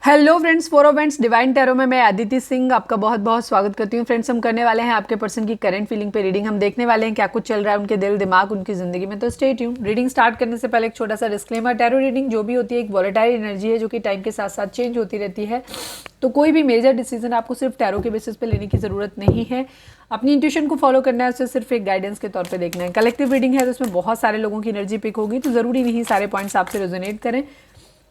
Hello friends, four events divine tarot में मैं अदिति सिंह आपका बहुत बहुत स्वागत करती हूँ। फ्रेंड्स, हम करने वाले हैं आपके पर्सन की करंट फीलिंग पे रीडिंग। हम देखने वाले हैं क्या कुछ चल रहा है उनके दिल दिमाग उनकी जिंदगी में। तो स्टे ट्यून्ड। रीडिंग स्टार्ट करने से पहले एक छोटा सा डिस्क्लेमर, टैरो रीडिंग जो भी होती है एक वॉलेटाइल एनर्जी है जो कि टाइम के साथ साथ चेंज होती रहती है। तो कोई भी मेजर डिसीजन आपको सिर्फ टैरो के बेसिस पे लेने की जरूरत नहीं है। अपनी इंट्यूशन को फॉलो करना है, उसे सिर्फ एक गाइडेंस के तौर पे देखना है। कलेक्टिव रीडिंग है तो उसमें बहुत सारे लोगों की एनर्जी पिक होगी, तो जरूरी नहीं सारे पॉइंट्स आपसे रेजोनेट करें।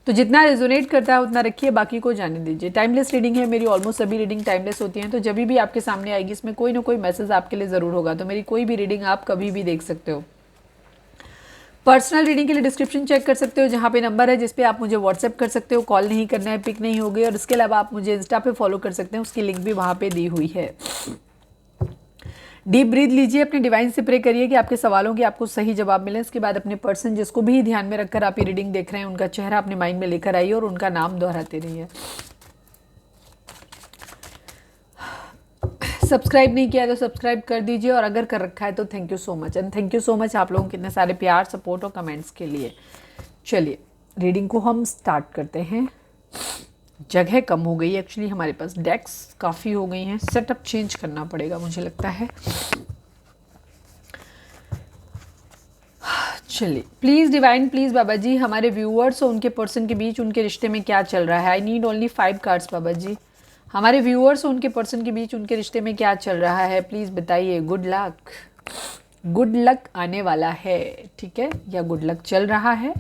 तो जितना रेजोनेट करता है उतना रखिए, बाकी को जाने दीजिए। टाइमलेस रीडिंग है, मेरी ऑलमोस्ट सभी रीडिंग टाइमलेस होती हैं। तो जब भी आपके सामने आएगी इसमें कोई ना कोई मैसेज आपके लिए ज़रूर होगा। तो मेरी कोई भी रीडिंग आप कभी भी देख सकते हो। पर्सनल रीडिंग के लिए डिस्क्रिप्शन चेक कर सकते हो, जहाँ पे नंबर है जिस पे आप मुझे व्हाट्सएप कर सकते हो। कॉल नहीं करना है, पिक नहीं होगी। और इसके अलावा आप मुझे इंस्टा पे फॉलो कर सकते हैं, उसकी लिंक भी वहाँ पे दी हुई है। डीप ब्रीथ लीजिए, अपने डिवाइन से प्रे करिए कि आपके सवालों के आपको सही जवाब मिले। इसके बाद अपने पर्सन जिसको भी ध्यान में रखकर आप ये रीडिंग देख रहे हैं उनका चेहरा अपने माइंड में लेकर आइए और उनका नाम दोहराते रहिए। सब्सक्राइब नहीं किया तो सब्सक्राइब कर दीजिए, और अगर कर रखा है तो thank you so much. And thank you so much आप लोगों के इतने सारे प्यार, सपोर्ट और कमेंट्स के लिए। चलिए रीडिंग को हम स्टार्ट करते हैं। जगह कम हो गई एक्चुअली, हमारे पास डेक्स काफ़ी हो गई हैं। सेटअप चेंज करना पड़ेगा मुझे लगता है। चलिए, प्लीज़ डिवाइन, प्लीज़ बाबा जी, हमारे व्यूअर्स और उनके पर्सन के बीच उनके रिश्ते में क्या चल रहा है। आई नीड ओनली 5 कार्ड्स बाबा जी। हमारे व्यूअर्स और उनके पर्सन के बीच उनके रिश्ते में क्या चल रहा है, प्लीज़ बताइए। गुड लक, गुड लक आने वाला है, ठीक है, या गुड लक चल रहा है।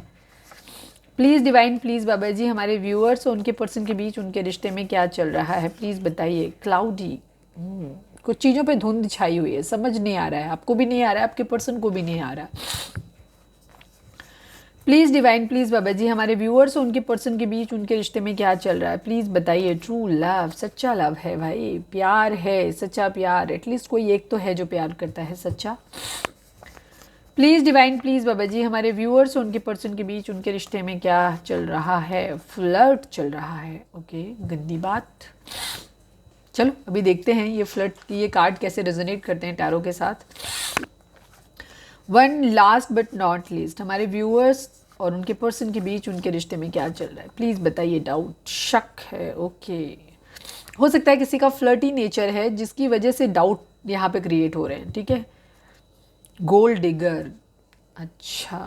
प्लीज़ डिवाइन, प्लीज़ बाबा जी, हमारे व्यूअर्स और उनके पर्सन के बीच उनके रिश्ते में क्या चल रहा है, प्लीज़ बताइए। क्लाउडी, कुछ चीज़ों पे धुंध छाई हुई है, समझ नहीं आ रहा है, आपको भी नहीं आ रहा है, आपके पर्सन को भी नहीं आ रहा। प्लीज़ डिवाइन, प्लीज़ बाबा जी, हमारे व्यूअर्स और उनके पर्सन के बीच उनके रिश्ते में क्या चल रहा है, प्लीज़ बताइए। ट्रू लव, सच्चा लव है भाई, प्यार है, सच्चा प्यार। एटलीस्ट कोई एक तो है जो प्यार करता है सच्चा। प्लीज़ डिवाइन, प्लीज़ बाबा जी, हमारे व्यूअर्स और उनके पर्सन के बीच उनके रिश्ते में क्या चल रहा है। फ्लर्ट चल रहा है, ओके, गंदी बात। चलो अभी देखते हैं ये फ्लर्ट की ये कार्ड कैसे रेजोनेट करते हैं टैरो के साथ। One last but not least, हमारे व्यूअर्स और उनके पर्सन के बीच उनके रिश्ते में क्या चल रहा है, प्लीज़ बताइए। डाउट, शक है, ओके। हो सकता है किसी का फ्लर्टी नेचर है जिसकी वजह से डाउट यहाँ पे क्रिएट हो रहे हैं, ठीक है। गोल्ड डिगर, अच्छा,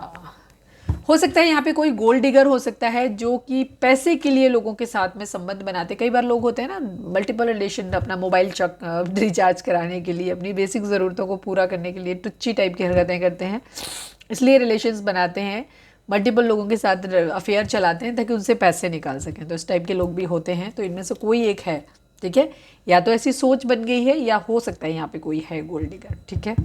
हो सकता है यहाँ पे कोई गोल्ड डिगर हो सकता है जो कि पैसे के लिए लोगों के साथ में संबंध बनाते। कई बार लोग होते हैं ना, मल्टीपल रिलेशन, अपना मोबाइल रिचार्ज कराने के लिए, अपनी बेसिक ज़रूरतों को पूरा करने के लिए टुच्ची टाइप की हरकतें करते हैं, इसलिए रिलेशंस बनाते हैं, मल्टीपल लोगों के साथ अफेयर चलाते हैं ताकि उनसे पैसे निकाल सकें। तो इस टाइप के लोग भी होते हैं, तो इनमें से कोई एक है, ठीक है। या तो ऐसी सोच बन गई है या हो सकता है यहाँ पे कोई है गोल्ड डिगर, ठीक है।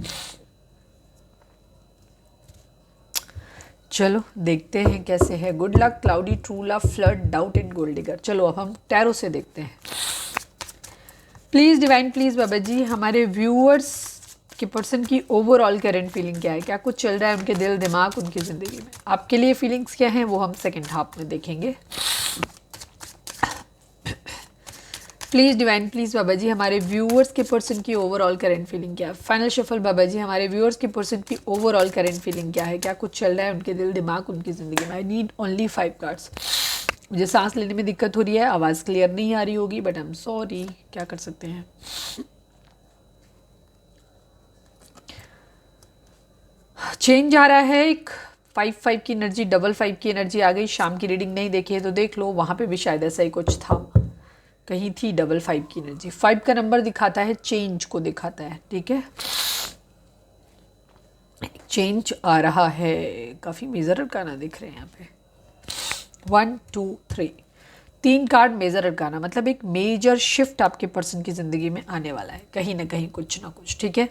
चलो देखते हैं कैसे है। Good luck, cloudy, true love, flirt, doubt and gold digger. चलो अब हम टैरो से देखते हैं। प्लीज़ डिवाइन, प्लीज़ बाबा जी, हमारे व्यूअर्स के पर्सन की ओवरऑल करंट फीलिंग क्या है, क्या कुछ चल रहा है उनके दिल दिमाग उनकी ज़िंदगी में। आपके लिए फीलिंग्स क्या हैं वो हम सेकेंड हाफ में देखेंगे। प्लीज़ डिवाइन, प्लीज़ बाबा जी, हमारे व्यूअर्स के पर्सन की ओवरऑल करंट फीलिंग क्या है। फाइनल शफल बाबा जी, हमारे व्यूअर्स के पर्सन की ओवरऑल करंट फीलिंग क्या है, क्या कुछ चल रहा है उनके दिल दिमाग उनकी ज़िंदगी में। आई नीड ओनली 5 कार्ड्स। मुझे सांस लेने में दिक्कत हो रही है, आवाज़ क्लियर नहीं आ रही होगी, बट आई एम सॉरी, क्या कर सकते हैं। चेंज आ रहा है, एक 5-5 की एनर्जी, डबल 5 की एनर्जी आ गई। शाम की रीडिंग नहीं देखी है तो देख लो, वहाँ पे भी शायद ऐसा ही कुछ था, कहीं थी डबल 5 की एनर्जी। 5 का नंबर दिखाता है, चेंज को दिखाता है, ठीक है। चेंज आ रहा है, काफ़ी मेजर अरकाना दिख रहे हैं यहाँ पे। 1 2 3, 3 कार्ड मेजर अरकाना, मतलब एक मेजर शिफ्ट आपके पर्सन की ज़िंदगी में आने वाला है, कहीं ना कहीं कुछ ना कुछ, ठीक है।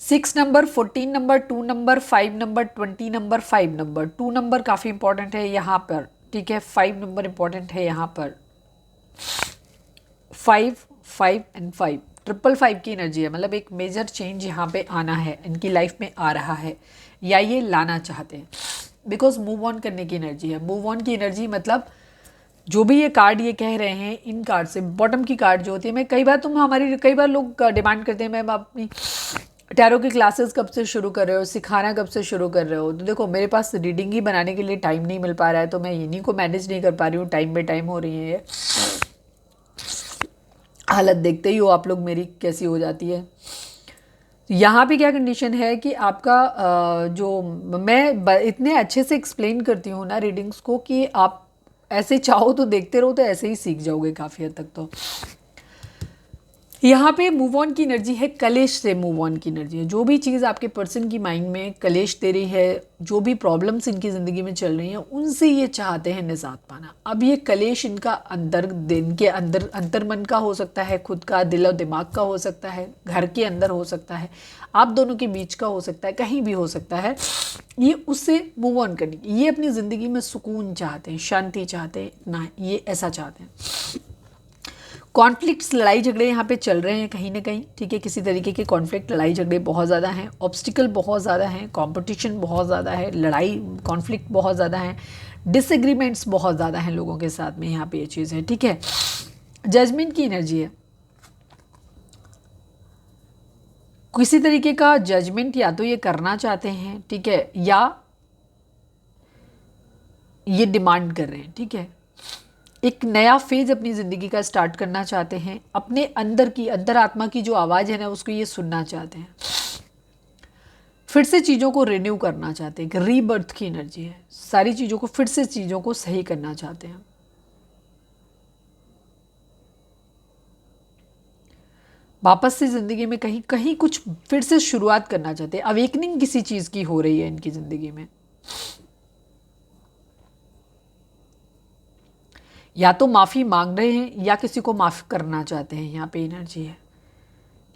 6 number, 14 number, 2 number, 5 number, 20 number, 5 number. 2 number काफ़ी इंपॉर्टेंट है यहाँ पर, ठीक है। 5 नंबर इंपॉर्टेंट है यहाँ पर। 5 5 एंड 5, 555 की एनर्जी है, मतलब एक मेजर चेंज यहाँ पे आना है, इनकी लाइफ में आ रहा है या ये लाना चाहते हैं, बिकॉज मूव ऑन करने की एनर्जी है। मूव ऑन की एनर्जी मतलब जो भी ये कार्ड ये कह रहे हैं, इन कार्ड से बॉटम की कार्ड जो होती है, मैं कई बार लोग डिमांड करते हैं मैम अपनी टैरो की क्लासेस कब से शुरू कर रहे हो, सिखाना कब से शुरू कर रहे हो? तो देखो मेरे पास रीडिंग ही बनाने के लिए टाइम नहीं मिल पा रहा है, तो मैं इन्हीं को मैनेज नहीं कर पा रही हूँ, टाइम बाई टाइम हो रही है ये हालत। देखते ही हो आप लोग मेरी कैसी हो जाती है। यहाँ पे क्या कंडीशन है कि आपका जो मैं इतने अच्छे से एक्सप्लेन करती हूँ ना रीडिंग्स को कि आप ऐसे चाहो तो देखते रहो, तो ऐसे ही सीख जाओगे काफ़ी हद तक। तो यहाँ पे मूव ऑन की एनर्जी है, कलेश से मूव ऑन की एनर्जी है। जो भी चीज़ आपके पर्सन की माइंड में कलेश दे रही है, जो भी प्रॉब्लम्स इनकी ज़िंदगी में चल रही हैं, उनसे ये चाहते हैं निजात पाना। अब ये कलेश इनका अंदर, दिन के अंदर अंतर्मन का हो सकता है, खुद का दिल और दिमाग का हो सकता है, घर के अंदर हो सकता है, आप दोनों के बीच का हो सकता है, कहीं भी हो सकता है। ये उससे मूव ऑन करने की, ये अपनी ज़िंदगी में सुकून चाहते हैं, शांति चाहते हैं ना, ये ऐसा चाहते हैं। कॉन्फ्लिक्ट्स, लड़ाई झगड़े यहाँ पे चल रहे हैं कहीं ना कहीं, ठीक है। किसी तरीके के कॉन्फ्लिक्ट, लड़ाई झगड़े बहुत ज़्यादा हैं, ऑब्स्टिकल बहुत ज़्यादा हैं, कंपटीशन बहुत ज़्यादा है, लड़ाई कॉन्फ्लिक्ट बहुत ज़्यादा है, डिसएग्रीमेंट्स बहुत ज़्यादा हैं लोगों के साथ में, यहाँ पे ये चीज़ है, ठीक है। जजमेंट की एनर्जी है, किसी तरीके का जजमेंट या तो ये करना चाहते हैं, ठीक है, या ये डिमांड कर रहे हैं, ठीक है। एक नया फेज अपनी ज़िंदगी का स्टार्ट करना चाहते हैं, अपने अंदर की, अंतरात्मा की जो आवाज़ है ना, उसको ये सुनना चाहते हैं, फिर से चीज़ों को रिन्यू करना चाहते हैं। एक रीबर्थ की एनर्जी है, सारी चीज़ों को फिर से, चीज़ों को सही करना चाहते हैं। वापस से ज़िंदगी में कहीं कहीं कुछ फिर से शुरुआत करना चाहते हैं। अवेकनिंग किसी चीज़ की हो रही है इनकी ज़िंदगी में, या तो माफ़ी मांग रहे हैं या किसी को माफ़ करना चाहते हैं। यहाँ पे एनर्जी है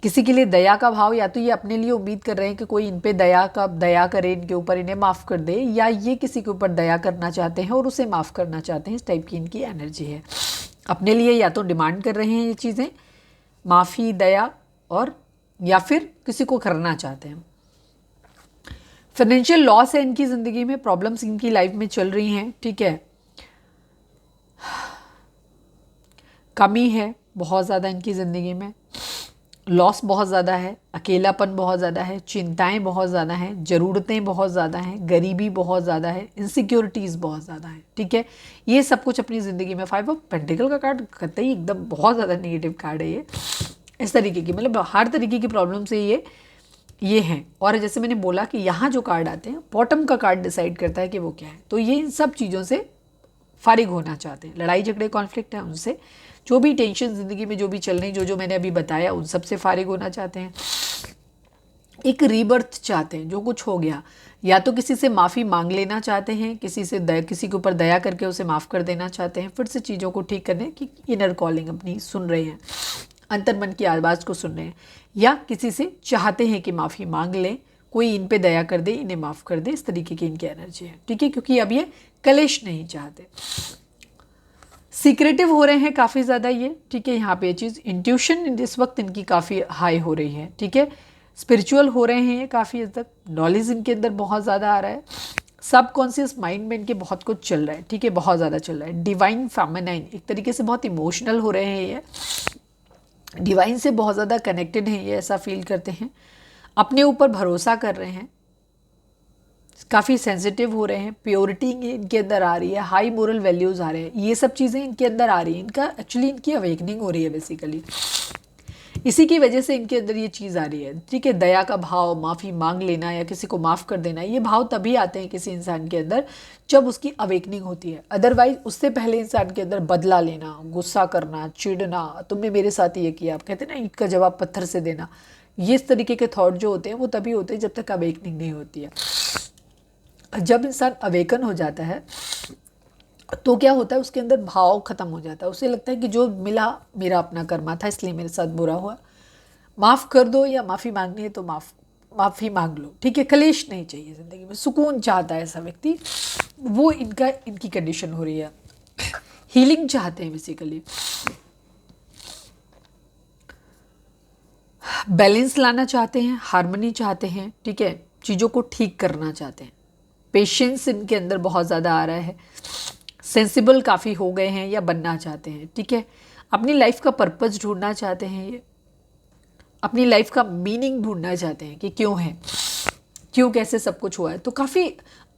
किसी के लिए दया का भाव, या तो ये अपने लिए उम्मीद कर रहे हैं कि कोई इन पे दया करे, इनके ऊपर, इन्हें माफ़ कर दे, या ये किसी के ऊपर दया करना चाहते हैं और उसे माफ़ करना चाहते हैं। इस टाइप की इनकी एनर्जी है। अपने लिए या तो डिमांड कर रहे हैं ये चीज़ें, माफ़ी, दया, और या फिर किसी को करना चाहते हैं। फाइनेंशियल लॉस है इनकी ज़िंदगी में, प्रॉब्लम्स इनकी लाइफ में चल रही हैं, ठीक है। कमी है बहुत ज़्यादा इनकी ज़िंदगी में, लॉस बहुत ज़्यादा है, अकेलापन बहुत ज़्यादा है, चिंताएं बहुत ज़्यादा हैं, ज़रूरतें बहुत ज़्यादा हैं, गरीबी बहुत ज़्यादा है, इनसिक्योरिटीज़ बहुत ज़्यादा है, ठीक है। ये सब कुछ अपनी ज़िंदगी में, 5 ऑफ पेंटिकल का कार्ड कतई एकदम बहुत ज़्यादा नेगेटिव कार्ड है ये। इस तरीके की, मतलब हर तरीके की प्रॉब्लम से ये हैं। और जैसे मैंने बोला कि यहाँ जो कार्ड आते हैं, बॉटम का कार्ड डिसाइड करता है कि वो क्या है। तो ये इन सब चीज़ों से फारिग होना चाहते हैं, लड़ाई झगड़े, कॉन्फ्लिक्ट है उनसे, जो भी टेंशन ज़िंदगी में जो भी चल रही, जो मैंने अभी बताया, उन सब से फारिग होना चाहते हैं। एक रीबर्थ चाहते हैं, जो कुछ हो गया, या तो किसी से माफ़ी मांग लेना चाहते हैं, किसी के ऊपर दया करके उसे माफ़ कर देना चाहते हैं, फिर से चीज़ों को ठीक करने की इनर कॉलिंग अपनी सुन रहे हैं, अंतर्मन की आवाज़ को सुन रहे हैं, या किसी से चाहते हैं कि माफ़ी मांग लें, कोई इन पे दया कर दे, इन्हें माफ़ कर दे। इस तरीके की इनकी एनर्जी है, ठीक है, क्योंकि अब ये कलेश नहीं चाहते। सीक्रेटिव हो रहे हैं काफ़ी ज़्यादा ये, ठीक है। यहाँ पे ये चीज़, इंट्यूशन इस वक्त इनकी काफ़ी हाई हो रही है, ठीक है। स्पिरिचुअल हो रहे हैं ये काफ़ी हद तक, नॉलेज इनके अंदर बहुत ज़्यादा आ रहा है, सब कॉन्शियस माइंड में इनके बहुत कुछ चल रहा है, ठीक है, बहुत ज़्यादा चल रहा है। डिवाइन फेमिनाइन, एक तरीके से बहुत इमोशनल हो रहे हैं ये, डिवाइन से बहुत ज़्यादा कनेक्टेड हैं ये, ऐसा फील करते हैं, अपने ऊपर भरोसा कर रहे हैं, काफ़ी सेंसिटिव हो रहे हैं, प्योरिटी इनके अंदर आ रही है, हाई मोरल वैल्यूज़ आ रहे हैं, ये सब चीज़ें इनके अंदर आ रही हैं। इनका एक्चुअली इनकी अवेकनिंग हो रही है बेसिकली, इसी की वजह से इनके अंदर ये चीज़ आ रही है, ठीक है। दया का भाव, माफ़ी मांग लेना या किसी को माफ़ कर देना, ये भाव तभी आते हैं किसी इंसान के अंदर जब उसकी अवेकनिंग होती है। अदरवाइज उससे पहले इंसान के अंदर बदला लेना, गुस्सा करना, चिढ़ना, तुमने मेरे साथ ये किया, आप कहते हैं ना ईंट का जवाब पत्थर से देना, ये इस तरीके के थॉट जो होते हैं वो तभी होते हैं जब तक अवेकनिंग नहीं होती है। जब इंसान अवेकन हो जाता है तो क्या होता है, उसके अंदर भाव खत्म हो जाता है, उसे लगता है कि जो मिला मेरा अपना कर्मा था, इसलिए मेरे साथ बुरा हुआ, माफ़ कर दो, या माफ़ी मांगनी है तो माफ़ी मांग लो, ठीक है। कलेश नहीं चाहिए ज़िंदगी में, सुकून चाहता है ऐसा व्यक्ति, वो इनकी कंडीशन हो रही है। हीलिंग चाहते हैं बेसिकली, बैलेंस लाना चाहते हैं, हार्मनी चाहते हैं, ठीक है, चीज़ों को ठीक करना चाहते हैं। पेशेंस इनके अंदर बहुत ज़्यादा आ रहा है, सेंसिबल काफ़ी हो गए हैं या बनना चाहते हैं, ठीक है। अपनी लाइफ का पर्पस ढूंढना चाहते हैं ये, अपनी लाइफ का मीनिंग ढूंढना चाहते हैं कि क्यों है, क्यों कैसे सब कुछ हुआ है। तो काफ़ी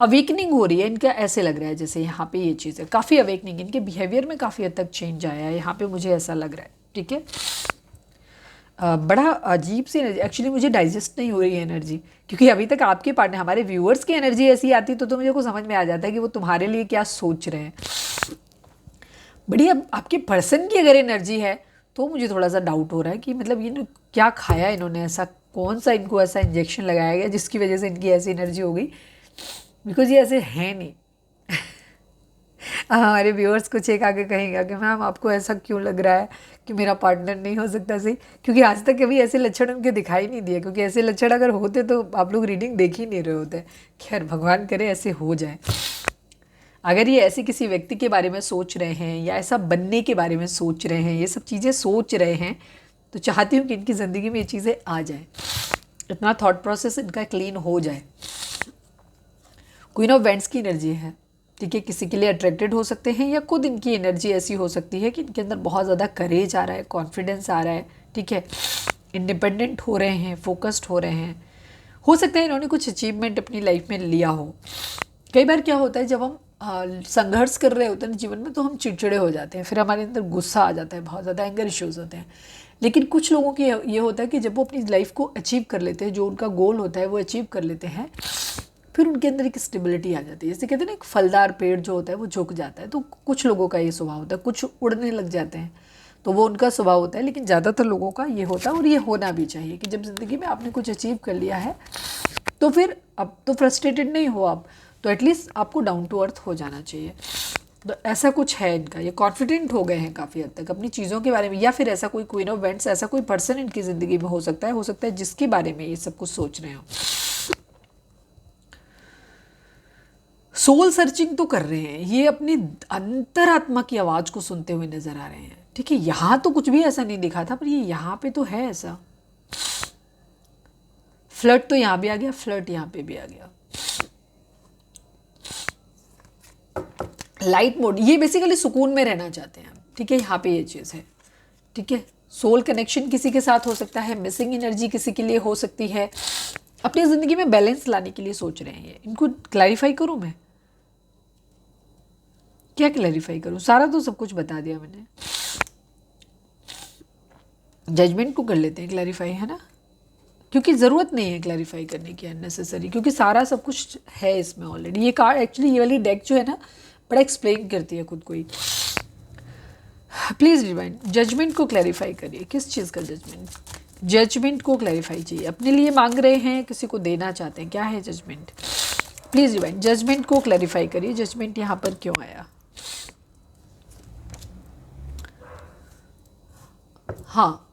अवेकनिंग हो रही है इनका, ऐसे लग रहा है जैसे यहाँ पे ये चीज़ है, काफ़ी अवेकनिंग, इनके बिहेवियर में काफ़ी हद तक चेंज आया है यहाँ पे, मुझे ऐसा लग रहा है। ठीक है, बड़ा अजीब सी एनर्जी, एक्चुअली मुझे डाइजेस्ट नहीं हो रही है एनर्जी, क्योंकि अभी तक आपके पार्टनर, हमारे व्यूअर्स की एनर्जी ऐसी आती तो मुझे को समझ में आ जाता है कि वो तुम्हारे लिए क्या सोच रहे हैं। बड़ी अब आपके पर्सन की अगर एनर्जी है तो मुझे थोड़ा सा डाउट हो रहा है कि मतलब ये क्या खाया इन्होंने, ऐसा कौन सा इनको ऐसा इंजेक्शन लगाया गया जिसकी वजह से इनकी ऐसी एनर्जी हो गई, बिकॉज ये ऐसे है नहीं। हमारे व्यूअर्स कुछ एक आगे कहेंगे कि मैम आपको ऐसा क्यों लग रहा है कि मेरा पार्टनर नहीं हो सकता सही, क्योंकि आज तक कभी ऐसे लक्षण उनके दिखाई नहीं दिए, क्योंकि ऐसे लक्षण अगर होते तो आप लोग रीडिंग देख ही नहीं रहे होते। खैर भगवान करे ऐसे हो जाए। अगर ये ऐसे किसी व्यक्ति के बारे में सोच रहे हैं या ऐसा बनने के बारे में सोच रहे हैं, ये सब चीज़ें सोच रहे हैं, तो चाहती हूँ कि इनकी ज़िंदगी में ये चीज़ें आ जाए, इतना थॉट प्रोसेस इनका क्लीन हो जाए। क्वीन ऑफ वेंट्स की एनर्जी है, ठीक है, किसी के लिए अट्रैक्टेड हो सकते हैं या खुद इनकी एनर्जी ऐसी हो सकती है कि इनके अंदर बहुत ज़्यादा करेज आ रहा है, कॉन्फिडेंस आ रहा है, ठीक है, इंडिपेंडेंट हो रहे हैं, फोकस्ड हो रहे हैं। हो सकता है इन्होंने कुछ अचीवमेंट अपनी लाइफ में लिया हो। कई बार क्या होता है जब हम संघर्ष कर रहे होते हैं जीवन में तो हम चिड़चिड़े हो जाते हैं, फिर हमारे अंदर गुस्सा आ जाता है, बहुत ज़्यादा एंगर इश्यूज होते हैं। लेकिन कुछ लोगों की ये होता है कि जब वो अपनी लाइफ को अचीव कर लेते हैं, जो उनका गोल होता है वो अचीव कर लेते हैं, फिर उनके अंदर एक स्टेबिलिटी आ जाती है। जैसे कहते हैं ना, एक फलदार पेड़ जो होता है वो झुक जाता है, तो कुछ लोगों का ये स्वभाव होता है, कुछ उड़ने लग जाते हैं, तो वो उनका स्वभाव होता है। लेकिन ज़्यादातर लोगों का ये होता है, और ये होना भी चाहिए कि जब ज़िंदगी में आपने कुछ अचीव कर लिया है तो फिर अब तो फ्रस्ट्रेटेड नहीं हो आप, तो एटलीस्ट आपको डाउन टू अर्थ हो जाना चाहिए। तो ऐसा कुछ है इनका, ये कॉन्फिडेंट हो गए हैं काफ़ी हद तक अपनी चीज़ों के बारे में, या फिर ऐसा कोई क्वीन ऑफ वेंट्स, ऐसा कोई पर्सन इनकी ज़िंदगी में हो सकता है जिसके बारे में ये सब कुछ सोच रहे हो। सोल सर्चिंग तो कर रहे हैं, ये अपनी अंतरात्मा की आवाज़ को सुनते हुए नजर आ रहे हैं। ठीक है, यहाँ तो कुछ भी ऐसा नहीं दिखा था, पर ये यहाँ पे तो है ऐसा। फ्लर्ट तो यहाँ भी आ गया, फ्लर्ट यहाँ पे भी आ गया। लाइट मोड, ये बेसिकली सुकून में रहना चाहते हैं। ठीक है, यहाँ पे ये चीज़ है। ठीक है, सोल कनेक्शन किसी के साथ हो सकता है, मिसिंग एनर्जी किसी के लिए हो सकती है, अपनी ज़िंदगी में बैलेंस लाने के लिए सोच रहे हैं ये। इनको क्लैरिफाई करूँ मैं, क्या क्लैरिफाई करूँ? सारा तो सब कुछ बता दिया मैंने। जजमेंट को कर लेते हैं क्लैरिफाई, है ना, क्योंकि ज़रूरत नहीं है क्लैरिफाई करने की अननेसेसरी, क्योंकि सारा सब कुछ है इसमें ऑलरेडी। ये कार्ड एक्चुअली, ये वाली डेक जो है ना, बड़ा एक्सप्लेन करती है खुद को ही। प्लीज़ डिवाइन, जजमेंट को क्लैरिफाई करिए। किस चीज़ का जजमेंट? जजमेंट को क्लैरिफाई चाहिए, अपने लिए मांग रहे हैं, किसी को देना चाहते हैं, क्या है जजमेंट? प्लीज़ डिवाइन, जजमेंट को क्लैरिफाई करिए। जजमेंट यहाँ पर क्यों आया? हाँ,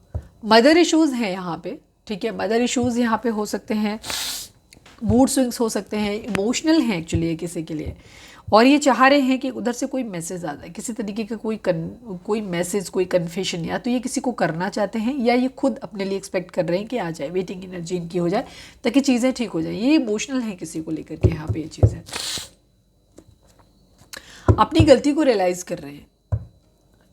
मदर इश्यूज़ हैं यहाँ पे। ठीक है, मदर इश्यूज़ यहाँ पे हो सकते हैं, मूड स्विंग्स हो सकते हैं, इमोशनल हैं एक्चुअली ये किसी के लिए, और ये चाह रहे हैं कि उधर से कोई मैसेज आ जाए, किसी तरीके का कोई मैसेज, कोई कन्फेशन, या तो ये किसी को करना चाहते हैं या ये खुद अपने लिए एक्सपेक्ट कर रहे हैं कि आ जाए, वेटिंग एनर्जी इनकी हो जाए ताकि चीज़ें ठीक हो जाए। ये इमोशनल है किसी को लेकर के, यहाँ पे ये चीज़ है। अपनी गलती को रियलाइज़ कर रहे हैं।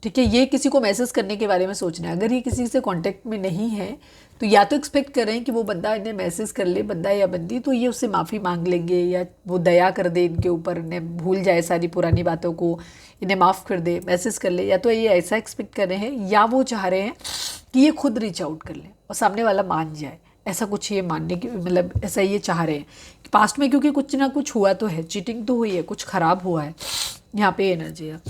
ठीक है, ये किसी को मैसेज करने के बारे में सोच रहे हैं। अगर ये किसी से कांटेक्ट में नहीं है तो या तो एक्सपेक्ट कर रहे हैं कि वो बंदा इन्हें मैसेज कर ले, बंदा या बंदी, तो ये उससे माफ़ी मांग लेंगे या वो दया कर दे इनके ऊपर, इन्हें भूल जाए सारी पुरानी बातों को, इन्हें माफ़ कर दे, मैसेज कर ले। या तो ये ऐसा एक्सपेक्ट कर रहे हैं, या वो चाह रहे हैं कि ये खुद रीच आउट कर ले और सामने वाला मान जाए। ऐसा कुछ ये मानने की, मतलब ऐसा ये चाह रहे हैं कि पास्ट में, क्योंकि कुछ ना कुछ हुआ तो है, चीटिंग तो हुई है, कुछ ख़राब हुआ है, यहाँ पे एनर्जी है।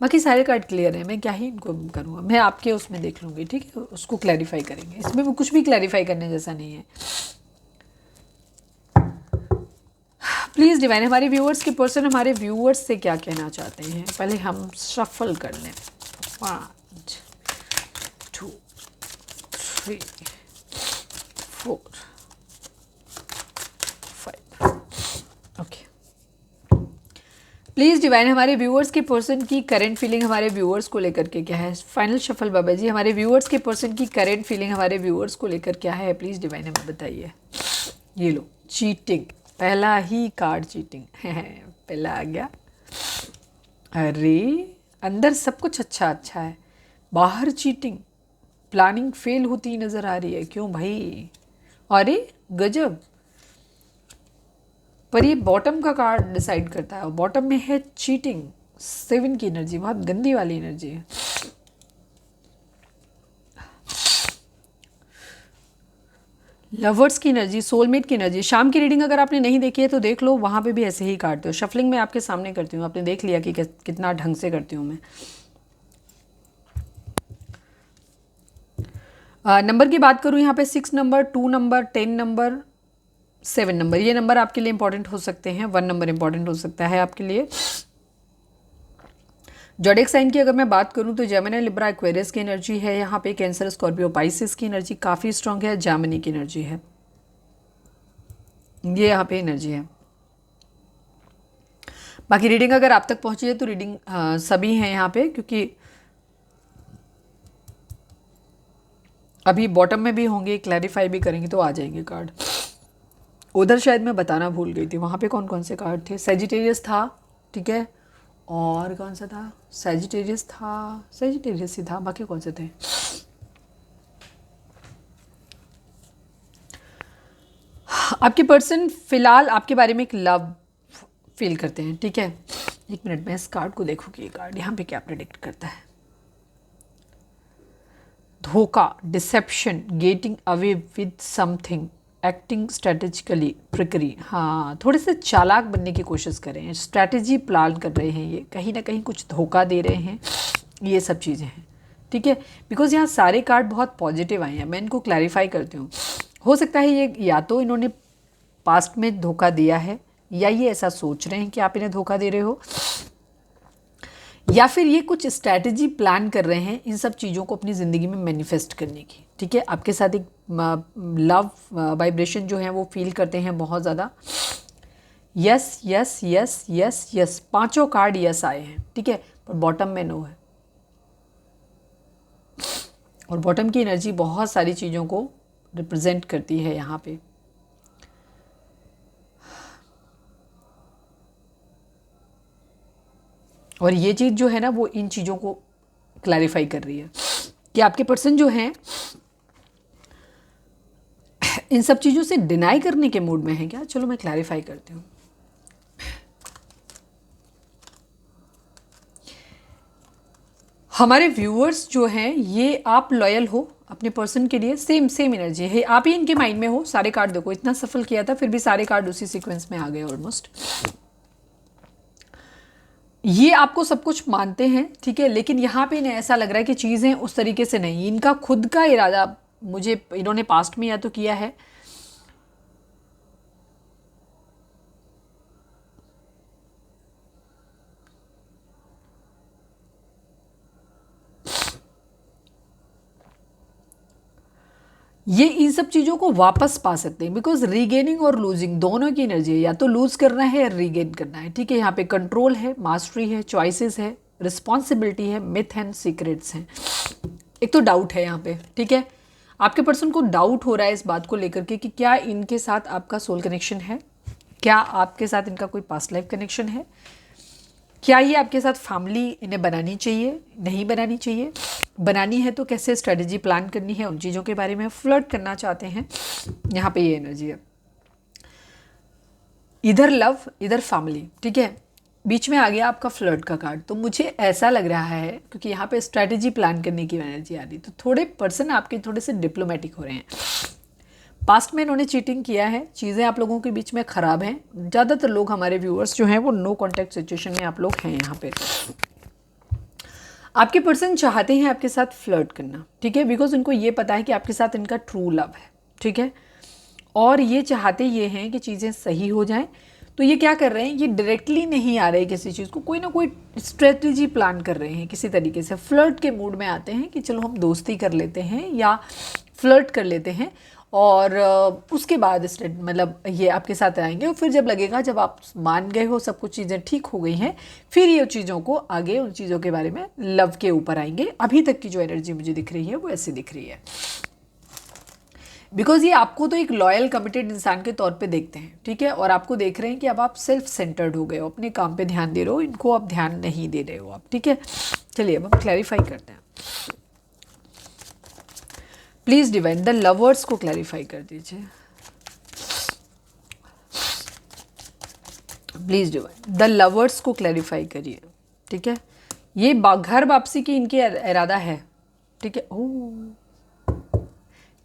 बाकी सारे कार्ड क्लियर है, मैं क्या ही इनको करूँगा, मैं आपके उसमें देख लूँगी। ठीक है, उसको क्लैरिफाई करेंगे, इसमें कुछ भी क्लैरिफाई करने जैसा नहीं है। प्लीज़ डिवाइन, हमारे व्यूअर्स के पर्सन हमारे व्यूअर्स से क्या कहना चाहते हैं, पहले हम शफल कर लें। 1 2 3 4 5। ओके, प्लीज़ डिवाइन, हमारे व्यूअर्स के पर्सन की करंट फीलिंग हमारे व्यूअर्स को लेकर के क्या है? फाइनल शफल बाबा जी, हमारे व्यूअर्स के पर्सन की करंट फीलिंग हमारे व्यूअर्स को लेकर क्या है? प्लीज़ डिवाइन हमें बताइए। ये लो, चीटिंग, पहला ही कार्ड चीटिंग पहला आ गया। अरे अंदर सब कुछ अच्छा अच्छा है, बाहर चीटिंग, प्लानिंग फेल होती नजर आ रही है, क्यों भाई? अरे गजब। पर ये बॉटम का कार्ड डिसाइड करता है, बॉटम में है चीटिंग, 7 की एनर्जी, बहुत गंदी वाली एनर्जी है। लवर्स की एनर्जी, सोलमेट की एनर्जी। शाम की रीडिंग अगर आपने नहीं देखी है तो देख लो, वहाँ पे भी ऐसे ही काटते हो। शफलिंग में आपके सामने करती हूँ, आपने देख लिया कि कितना ढंग से करती हूँ मैं। नंबर की बात करूँ यहाँ पे 6 नंबर, 2 नंबर, 10 नंबर, 7 नंबर, ये नंबर आपके लिए इंपॉर्टेंट हो सकते हैं। 1 नंबर इंपॉर्टेंट हो सकता है आपके लिए। ज़ोडिएक साइन की अगर मैं बात करूं तो जेमिनी, लिब्रा, एक्वेरियस की एनर्जी है यहाँ पे। कैंसर, स्कॉर्पियो, पाइसिस की एनर्जी काफ़ी स्ट्रांग है। जेमिनी की एनर्जी है, ये यहाँ पे एनर्जी है। बाकी रीडिंग अगर आप तक पहुंची है तो रीडिंग सभी हैं यहाँ पे, क्योंकि अभी बॉटम में भी होंगे, क्लैरिफाई भी करेंगे तो आ जाएंगे कार्ड। उधर शायद मैं बताना भूल गई थी, वहाँ पे कौन कौन से कार्ड थे। सेजिटेरियस था, ठीक है, और कौन सा था? सेजिटेरियस था, सेजिटेरियस ही था, बाकी कौन से थे? आपके पर्सन फिलहाल आपके बारे में एक लव फील करते हैं, ठीक है। एक मिनट में इस कार्ड को देखो कि ये कार्ड यहाँ पे क्या प्रेडिक्ट करता है। धोखा, deception, getting away with something, acting strategically, trickery. हाँ, थोड़े से चालाक बनने की कोशिश कर रहे हैं, स्ट्रैटेजी प्लान कर रहे हैं, ये कहीं ना कहीं कुछ धोखा दे रहे हैं, ये सब चीज़ें हैं, ठीक है। बिकॉज यहाँ सारे कार्ड बहुत पॉजिटिव आए हैं, मैं इनको क्लैरिफाई करती हूँ। हो सकता है ये या तो इन्होंने पास्ट में धोखा दिया है, या ये ऐसा सोच रहे हैं कि आप इन्हें धोखा दे रहे हो, या फिर ये कुछ स्ट्रैटेजी प्लान कर रहे हैं इन सब चीज़ों को अपनी ज़िंदगी में मैनिफेस्ट करने की, ठीक है। आपके साथ एक लव वाइब्रेशन जो है वो फील करते हैं बहुत ज़्यादा। Yes yes yes yes yes, पांचों कार्ड यस आए हैं, ठीक है, पर बॉटम में नो है। और बॉटम की एनर्जी बहुत सारी चीज़ों को रिप्रेजेंट करती है यहाँ पे। और ये चीज़ जो है ना वो इन चीज़ों को क्लैरिफाई कर रही है कि आपके पर्सन जो हैं इन सब चीज़ों से डिनाई करने के मूड में है क्या। चलो मैं क्लैरिफाई करती हूँ। हमारे व्यूअर्स जो हैं ये आप लॉयल हो अपने पर्सन के लिए, सेम सेम एनर्जी है, आप ही इनके माइंड में हो। सारे कार्ड देखो, इतना सफल किया था फिर भी सारे कार्ड उसी सीक्वेंस में आ गए ऑलमोस्ट। ये आपको सब कुछ मानते हैं, ठीक है, लेकिन यहाँ पे इन्हें ऐसा लग रहा है कि चीज़ें उस तरीके से नहीं, इनका खुद का इरादा मुझे इन्होंने पास्ट में या तो किया है, ये इन सब चीज़ों को वापस पा सकते हैं। बिकॉज रीगेनिंग और लूजिंग दोनों की एनर्जी है, या तो लूज करना है या रीगेन करना है, ठीक है। यहाँ पे कंट्रोल है, मास्टरी है, चॉइसेस है, रिस्पॉन्सिबिलिटी है, मिथ एंड सीक्रेट्स हैं। एक तो डाउट है यहाँ पे, ठीक है। आपके पर्सन को डाउट हो रहा है इस बात को लेकर के कि क्या इनके साथ आपका सोल कनेक्शन है, क्या आपके साथ इनका कोई पास्ट लाइफ कनेक्शन है, क्या ये आपके साथ फैमिली इन्हें बनानी चाहिए, नहीं बनानी चाहिए, बनानी है तो कैसे स्ट्रेटजी प्लान करनी है, उन चीज़ों के बारे में फ्लर्ट करना चाहते हैं। यहाँ पे ये एनर्जी है, इधर लव इधर फैमिली, ठीक है। बीच में आ गया आपका फ्लर्ट का कार्ड। तो मुझे ऐसा लग रहा है क्योंकि यहाँ पे स्ट्रेटजी प्लान करने की एनर्जी आ रही, तो थोड़े पर्सन आपके थोड़े से डिप्लोमेटिक हो रहे हैं। पास्ट में इन्होंने चीटिंग किया है, चीज़ें आप लोगों के बीच में ख़राब हैं। ज़्यादातर लोग हमारे व्यूअर्स जो हैं वो नो कॉन्टैक्ट सिचुएशन में आप लोग हैं यहाँ पे। आपके पर्सन चाहते हैं आपके साथ फ्लर्ट करना, ठीक है, बिकॉज इनको ये पता है कि आपके साथ इनका ट्रू लव है, ठीक है। और ये चाहते ये हैं कि चीज़ें सही हो जाएं। तो ये क्या कर रहे हैं, ये डायरेक्टली नहीं आ रहे किसी चीज़ को, कोई ना कोई स्ट्रेटजी प्लान कर रहे हैं, किसी तरीके से फ्लर्ट के मूड में आते हैं कि चलो हम दोस्ती कर लेते हैं या फ्लर्ट कर लेते हैं, और उसके बाद मतलब ये आपके साथ आएंगे। और फिर जब लगेगा, जब आप मान गए हो, सब कुछ चीज़ें ठीक हो गई हैं, फिर ये चीज़ों को आगे उन चीज़ों के बारे में लव के ऊपर आएंगे। अभी तक की जो एनर्जी मुझे दिख रही है वो ऐसी दिख रही है, बिकॉज ये आपको तो एक लॉयल कमिटेड इंसान के तौर पे देखते हैं, ठीक है। और आपको देख रहे हैं कि अब आप सेल्फ सेंटर्ड हो गए हो, अपने काम पे ध्यान दे रहे हो, इनको अब ध्यान नहीं दे रहे हो आप, ठीक है। चलिए अब हम क्लैरिफाई करते हैं। प्लीज डिवाइन द लवर्स को क्लैरिफाई कर दीजिए। प्लीज डिवाइन द लवर्स को क्लैरिफाई करिए। ठीक है, ये घर वापसी की इनकी इरादा है। ठीक है,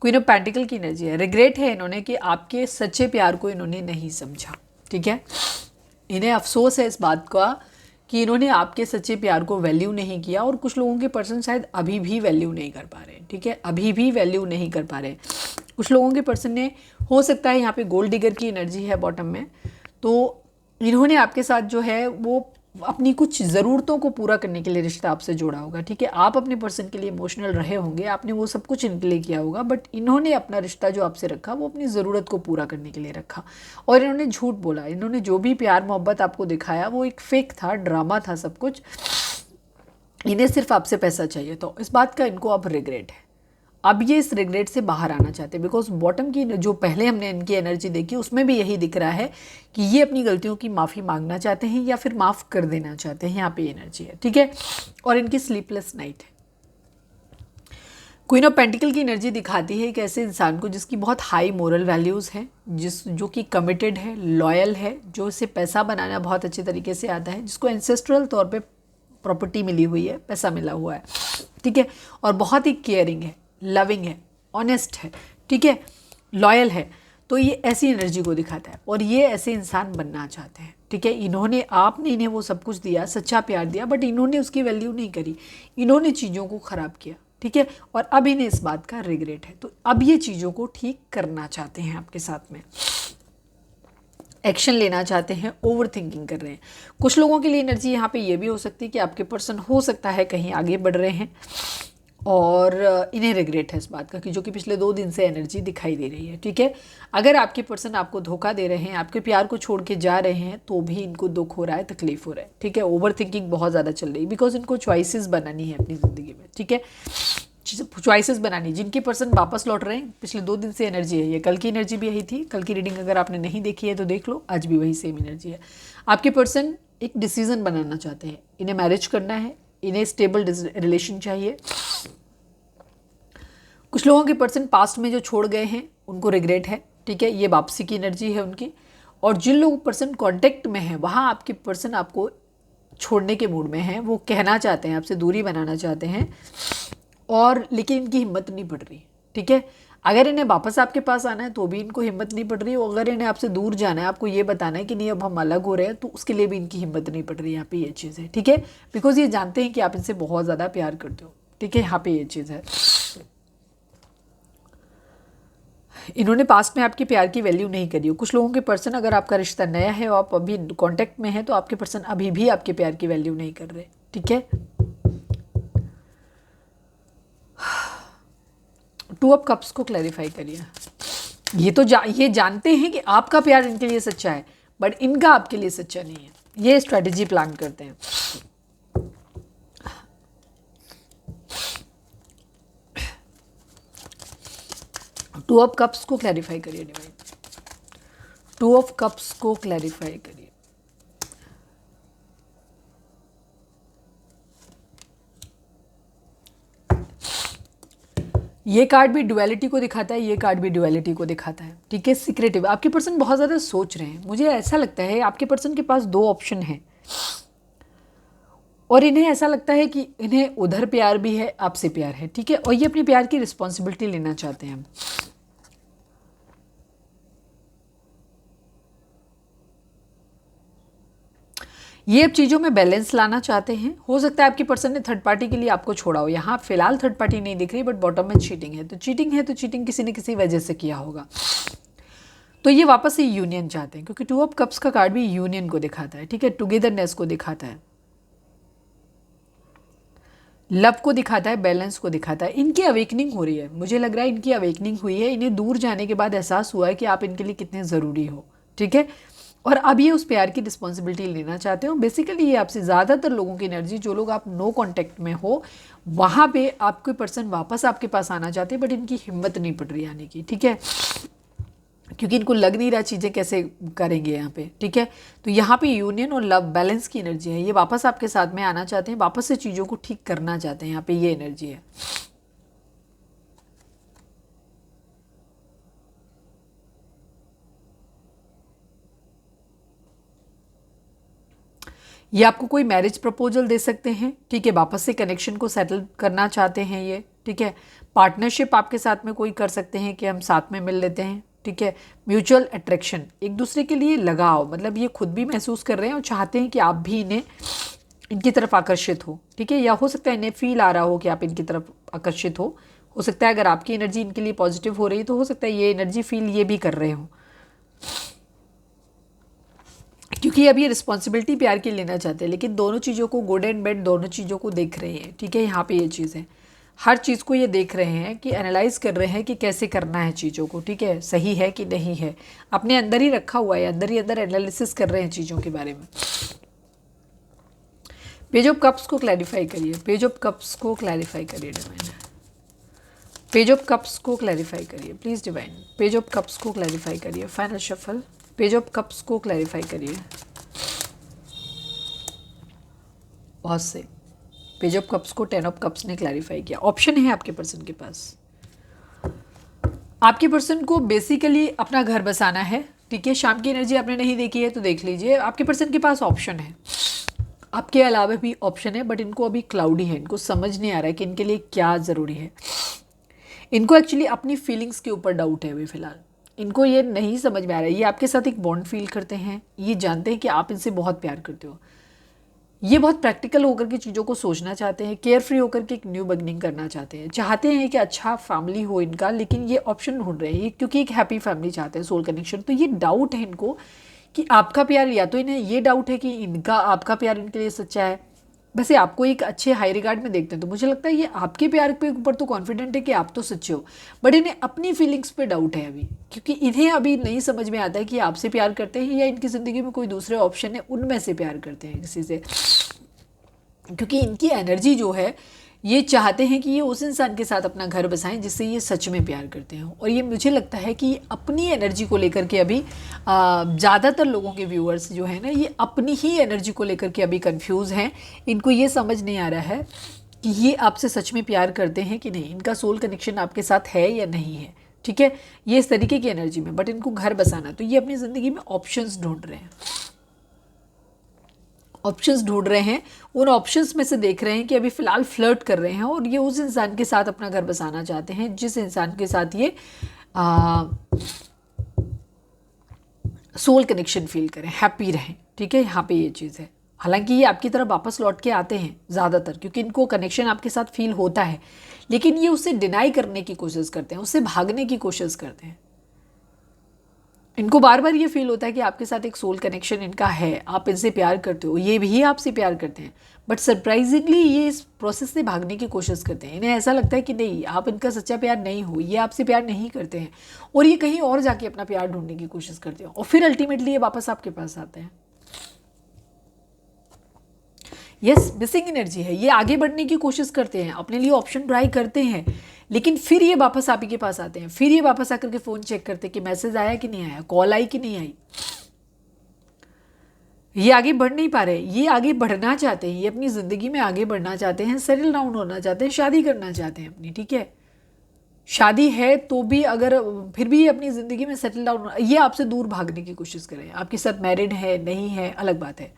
क्वीन ऑफ पेंटिकल की एनर्जी है। रिग्रेट है इन्होंने कि आपके सच्चे प्यार को इन्होंने नहीं समझा। ठीक है, इन्हें अफसोस है इस बात का कि इन्होंने आपके सच्चे प्यार को वैल्यू नहीं किया, और कुछ लोगों के पर्सन शायद अभी भी वैल्यू नहीं कर पा रहे। ठीक है, अभी भी वैल्यू नहीं कर पा रहे। कुछ लोगों के पर्सन ने, हो सकता है यहाँ पे गोल्ड डिगर की एनर्जी है बॉटम में, तो इन्होंने आपके साथ जो है वो अपनी कुछ ज़रूरतों को पूरा करने के लिए रिश्ता आपसे जोड़ा होगा। ठीक है, आप अपने पर्सन के लिए इमोशनल रहे होंगे, आपने वो सब कुछ इनके लिए किया होगा, बट इन्होंने अपना रिश्ता जो आपसे रखा वो अपनी ज़रूरत को पूरा करने के लिए रखा, और इन्होंने झूठ बोला। इन्होंने जो भी प्यार मोहब्बत आपको दिखाया वो एक फेक था, ड्रामा था सब कुछ। इन्हें सिर्फ आपसे पैसा चाहिए, तो इस बात का इनको अब रिग्रेट है। अब ये इस रिग्रेट से बाहर आना चाहते हैं, बिकॉज बॉटम की जो पहले हमने इनकी एनर्जी देखी उसमें भी यही दिख रहा है कि ये अपनी गलतियों की माफ़ी मांगना चाहते हैं या फिर माफ़ कर देना चाहते हैं। यहाँ पे एनर्जी है। ठीक है, और इनकी स्लीपलेस नाइट है। क्वीन ऑफ पेंटिकल की एनर्जी दिखाती है एक ऐसे इंसान को जिसकी बहुत हाई मोरल वैल्यूज़ है, जो कि कमिटेड है, लॉयल है, जो इसे पैसा बनाना बहुत अच्छे तरीके से आता है, जिसको एंसेस्ट्रल तौर पे प्रॉपर्टी मिली हुई है, पैसा मिला हुआ है। ठीक है, और बहुत ही केयरिंग है, लविंग है, ऑनेस्ट है। ठीक है, लॉयल है। तो ये ऐसी एनर्जी को दिखाता है, और ये ऐसे इंसान बनना चाहते हैं। ठीक है, इन्होंने, आपने इन्हें वो सब कुछ दिया, सच्चा प्यार दिया, बट इन्होंने उसकी वैल्यू नहीं करी, इन्होंने चीज़ों को ख़राब किया। ठीक है, और अब इन्हें इस बात का रिग्रेट है, तो अब ये चीज़ों को ठीक करना चाहते हैं, आपके साथ में एक्शन लेना चाहते हैं, ओवर थिंकिंग कर रहे हैं। कुछ लोगों के लिए एनर्जी यहाँ पे ये भी हो सकती है कि आपके पर्सन हो सकता है कहीं आगे बढ़ रहे हैं, और इन्हें रिग्रेट है इस बात का कि जो कि पिछले 2 दिन से एनर्जी दिखाई दे रही है। ठीक है, अगर आपके पर्सन आपको धोखा दे रहे हैं, आपके प्यार को छोड़ के जा रहे हैं, तो भी इनको दुख हो रहा है, तकलीफ हो रहा है। ठीक है, ओवर थिंकिंग बहुत ज़्यादा चल रही है, बिकॉज इनको चॉइसेस बनानी है अपनी ज़िंदगी में। ठीक है, चॉइसेस बनानी। जिनके पर्सन वापस लौट रहे हैं, पिछले 2 दिन से एनर्जी है ये, कल की एनर्जी भी यही थी। कल की रीडिंग अगर आपने नहीं देखी है तो देख लो, आज भी वही सेम एनर्जी है। आपके पर्सन एक डिसीजन बनाना चाहते हैं, इन्हें मैरिज करना है, इन्हें स्टेबल रिलेशन चाहिए। कुछ लोगों के पर्सन पास्ट में जो छोड़ गए हैं उनको रिग्रेट है। ठीक है, ये वापसी की एनर्जी है उनकी। और जिन लोग पर्सन कांटेक्ट में हैं, वहाँ आपके पर्सन आपको छोड़ने के मूड में हैं, वो कहना चाहते हैं, आपसे दूरी बनाना चाहते हैं, और लेकिन इनकी हिम्मत नहीं पड़ रही। ठीक है, अगर इन्हें वापस आपके पास आना है तो भी इनको हिम्मत नहीं पड़ रही, और अगर इन्हें आपसे दूर जाना है, आपको ये बताना है कि नहीं अब हम अलग हो रहे हैं, तो उसके लिए भी इनकी हिम्मत नहीं पड़ रही। यहाँ पे ये चीज़ है। ठीक है, बिकॉज ये जानते हैं कि आप इनसे बहुत ज़्यादा प्यार करते हो। ठीक है, यहाँ पे ये चीज़ है। इन्होंने पास्ट में आपके प्यार की वैल्यू नहीं करी हो। कुछ लोगों के पर्सन, अगर आपका रिश्ता नया है और आप अभी कांटेक्ट में हैं, तो आपके पर्सन अभी भी आपके प्यार की वैल्यू नहीं कर रहे। ठीक है, 2 ऑफ कप्स को क्लैरिफाई करिए। ये तो ये जानते हैं कि आपका प्यार इनके लिए सच्चा है, बट इनका आपके लिए सच्चा नहीं है। ये स्ट्रेटेजी प्लान करते हैं। टू ऑफ कप्स को क्लैरिफाई करिए डिवाइन। 2 ऑफ कप्स को क्लैरिफाई करिए। ये कार्ड भी डुअलिटी को दिखाता है, ये कार्ड भी डुअलिटी को दिखाता है। ठीक है, सीक्रेटिव। आपके पर्सन बहुत ज़्यादा सोच रहे हैं। मुझे ऐसा लगता है आपके पर्सन के पास 2 ऑप्शन हैं, और इन्हें ऐसा लगता है कि इन्हें उधर प्यार भी है, आपसे प्यार है। ठीक है, और ये अपनी प्यार की रिस्पॉन्सिबिलिटी लेना चाहते हैं। ये अब चीज़ों में बैलेंस लाना चाहते हैं। हो सकता है आपकी पर्सन ने थर्ड पार्टी के लिए आपको छोड़ा हो। यहाँ फिलहाल थर्ड पार्टी नहीं दिख रही, बट बॉटम में चीटिंग है। तो चीटिंग है तो चीटिंग किसी न किसी वजह से किया होगा। तो ये वापस से यूनियन चाहते हैं, क्योंकि 2 ऑफ कप्स का कार्ड भी यूनियन को दिखाता है। ठीक है, टुगेदरनेस को दिखाता है, लव को दिखाता है, बैलेंस को दिखाता है। इनकी अवेकनिंग हो रही है। मुझे लग रहा है इनकी अवेकनिंग हुई है। इन्हें दूर जाने के बाद एहसास हुआ है कि आप इनके लिए कितने ज़रूरी हो। ठीक है, और अब ये उस प्यार की रिस्पॉन्सिबिलिटी लेना चाहते हो। बेसिकली ये आपसे ज़्यादातर लोगों की एनर्जी, जो लोग आप नो कांटेक्ट में हो, वहाँ पे आपके पर्सन वापस आपके पास आना चाहते हैं, बट इनकी हिम्मत नहीं पड़ रही आने की। ठीक है, क्योंकि इनको लग नहीं रहा चीज़ें कैसे करेंगे यहाँ पे। ठीक है, तो यहाँ पे यूनियन और लव बैलेंस की एनर्जी है। ये वापस आपके साथ में आना चाहते हैं, वापस से चीज़ों को ठीक करना चाहते हैं। यहाँ पे ये एनर्जी है। ये आपको कोई मैरिज प्रपोजल दे सकते हैं, ठीक है, वापस से कनेक्शन को सेटल करना चाहते हैं ये, ठीक है। पार्टनरशिप आपके साथ में कोई कर सकते हैं कि हम साथ में मिल लेते हैं, ठीक है। म्यूचुअल अट्रैक्शन, एक दूसरे के लिए लगाव, मतलब ये खुद भी महसूस कर रहे हैं और चाहते हैं कि आप भी इन्हें इनकी तरफ आकर्षित हो, ठीक है। या हो सकता है इन्हें फील आ रहा हो कि आप इनकी तरफ आकर्षित हो सकता है अगर आपकी एनर्जी इनके लिए पॉजिटिव हो रही है तो हो सकता है ये एनर्जी फील ये भी कर रहे हो, क्योंकि अब ये रिस्पॉन्सिबिलिटी प्यार की लेना चाहते हैं, लेकिन दोनों चीज़ों को, गुड एंड बैड दोनों चीज़ों को देख रहे हैं, ठीक है। यहाँ पे ये चीज़ है, हर चीज़ को ये देख रहे हैं कि एनालाइज कर रहे हैं कि कैसे करना है चीज़ों को, ठीक है, सही है कि नहीं है, अपने अंदर ही रखा हुआ है, अंदर ही अंदर एनालिसिस कर रहे हैं चीज़ों के बारे में। पेज ऑफ कप्स को क्लैरिफाई करिए, पेज ऑफ कप्स को क्लैरिफाई करिए डिवाइन, पेज ऑफ कप्स को क्लैरिफाई करिए please divine, page of cups को क्लैरिफाई करिए, final shuffle, page of cups को क्लैरिफाई करिए। बहुत से पेज ऑफ कप्स को 10 ऑफ कप्स ने क्लैरिफाई किया। ऑप्शन है आपके पर्सन के पास, आपके पर्सन को बेसिकली अपना घर बसाना है, ठीक है। शाम की एनर्जी आपने नहीं देखी है तो देख लीजिए, आपके पर्सन के पास ऑप्शन है, आपके अलावा भी ऑप्शन है, बट इनको अभी क्लाउडी है, इनको समझ नहीं आ रहा है कि इनके लिए क्या ज़रूरी है। इनको एक्चुअली अपनी फीलिंग्स के ऊपर डाउट है अभी फ़िलहाल, इनको ये नहीं समझ में आ रहा है। ये आपके साथ एक बॉन्ड फील करते हैं, ये जानते हैं कि आप इनसे बहुत प्यार करते हो, ये बहुत प्रैक्टिकल होकर के चीज़ों को सोचना चाहते हैं, केयर फ्री होकर के एक न्यू बिगनिंग करना चाहते हैं, चाहते हैं कि अच्छा फैमिली हो इनका, लेकिन ये ऑप्शन ढूंढ रहे हैं ये, क्योंकि एक हैप्पी फैमिली चाहते हैं, सोल कनेक्शन। तो ये डाउट है इनको कि आपका प्यार, या तो इन्हें ये डाउट है कि इनका आपका प्यार इनके लिए सच्चा है। वैसे आपको एक अच्छे हाई रिगार्ड में देखते हैं तो मुझे लगता है ये आपके प्यार के ऊपर तो कॉन्फिडेंट है कि आप तो सच्चे हो, बट इन्हें अपनी फीलिंग्स पे डाउट है अभी, क्योंकि इन्हें अभी नहीं समझ में आता है कि आपसे प्यार करते हैं या इनकी ज़िंदगी में कोई दूसरे ऑप्शन है उनमें से प्यार करते हैं किसी से, क्योंकि इनकी एनर्जी जो है ये चाहते हैं कि ये उस इंसान के साथ अपना घर बसाएं जिससे ये सच में प्यार करते हैं। और ये मुझे लगता है कि अपनी एनर्जी को लेकर के अभी ज़्यादातर लोगों के व्यूअर्स जो है ना, ये अपनी ही एनर्जी को लेकर के अभी कंफ्यूज हैं। इनको ये समझ नहीं आ रहा है कि ये आपसे सच में प्यार करते हैं कि नहीं, इनका सोल कनेक्शन आपके साथ है या नहीं है, ठीक है। ये इस तरीके की एनर्जी में, बट इनको घर बसाना, तो ये अपनी ज़िंदगी में ऑप्शंस ढूंढ रहे हैं, ऑप्शंस ढूंढ रहे हैं, उन ऑप्शंस में से देख रहे हैं कि अभी फ़िलहाल फ्लर्ट कर रहे हैं और ये उस इंसान के साथ अपना घर बसाना चाहते हैं जिस इंसान के साथ ये सोल कनेक्शन फील करें, हैप्पी रहें, ठीक है। यहाँ पे ये चीज़ है, हालांकि ये आपकी तरफ वापस लौट के आते हैं ज़्यादातर, क्योंकि इनको कनेक्शन आपके साथ फील होता है, लेकिन ये उससे डिनाई करने की कोशिश करते हैं, उससे भागने की कोशिश करते हैं। इनको बार बार ये फील होता है कि आपके साथ एक सोल कनेक्शन इनका है, आप इनसे प्यार करते हो, ये भी आपसे प्यार करते हैं, बट सरप्राइजिंगली ये इस प्रोसेस से भागने की कोशिश करते हैं। इन्हें ऐसा लगता है कि नहीं, आप इनका सच्चा प्यार नहीं हो, ये आपसे प्यार नहीं करते हैं, और ये कहीं और जाके अपना प्यार ढूंढने की कोशिश करते हैं, और फिर अल्टीमेटली ये वापस आपके पास आते हैं। यस, मिसिंग एनर्जी है, ये आगे बढ़ने की कोशिश करते हैं, अपने लिए ऑप्शन ट्राई करते हैं, लेकिन फिर ये वापस आप ही के पास आते हैं, फिर ये वापस आकर के फ़ोन चेक करते हैं कि मैसेज आया कि नहीं आया, कॉल आई कि नहीं आई। ये आगे बढ़ नहीं पा रहे, ये आगे बढ़ना चाहते हैं, ये अपनी ज़िंदगी में आगे बढ़ना चाहते हैं, सेटल डाउन होना चाहते हैं, शादी करना चाहते हैं अपनी, ठीक है। शादी है तो भी अगर फिर भी ये अपनी ज़िंदगी में सेटल डाउन, ये आपसे दूर भागने की कोशिश करें, आपके साथ मैरिड है नहीं है अलग बात है।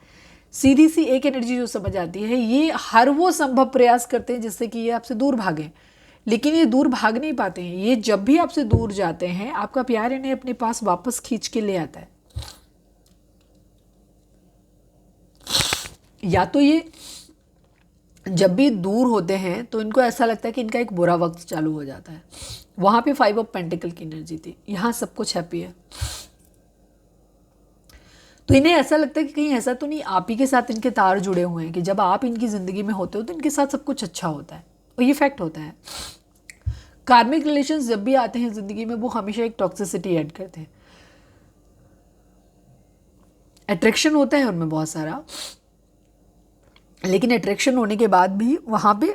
सीधी सी एक एनर्जी जो समझ आती है, ये हर वो संभव प्रयास करते हैं जिससे कि ये आपसे दूर भागें, लेकिन ये दूर भाग नहीं पाते हैं। ये जब भी आपसे दूर जाते हैं, आपका प्यार इन्हें अपने पास वापस खींच के ले आता है। या तो ये जब भी दूर होते हैं तो इनको ऐसा लगता है कि इनका एक बुरा वक्त चालू हो जाता है। वहाँ पे 5 ऑफ पेंटिकल की एनर्जी थी, यहाँ सब कुछ हैप्पी है, तो इन्हें ऐसा लगता है कि कहीं ऐसा तो नहीं आप ही के साथ इनके तार जुड़े हुए हैं कि जब आप इनकी ज़िंदगी में होते हो तो इनके साथ सब कुछ अच्छा होता है, और ये फैक्ट होता है। कार्मिक रिलेशंस जब भी आते हैं ज़िंदगी में, वो हमेशा एक टॉक्सिसिटी ऐड करते हैं। अट्रैक्शन होता है उनमें बहुत सारा, लेकिन अट्रैक्शन होने के बाद भी वहाँ पे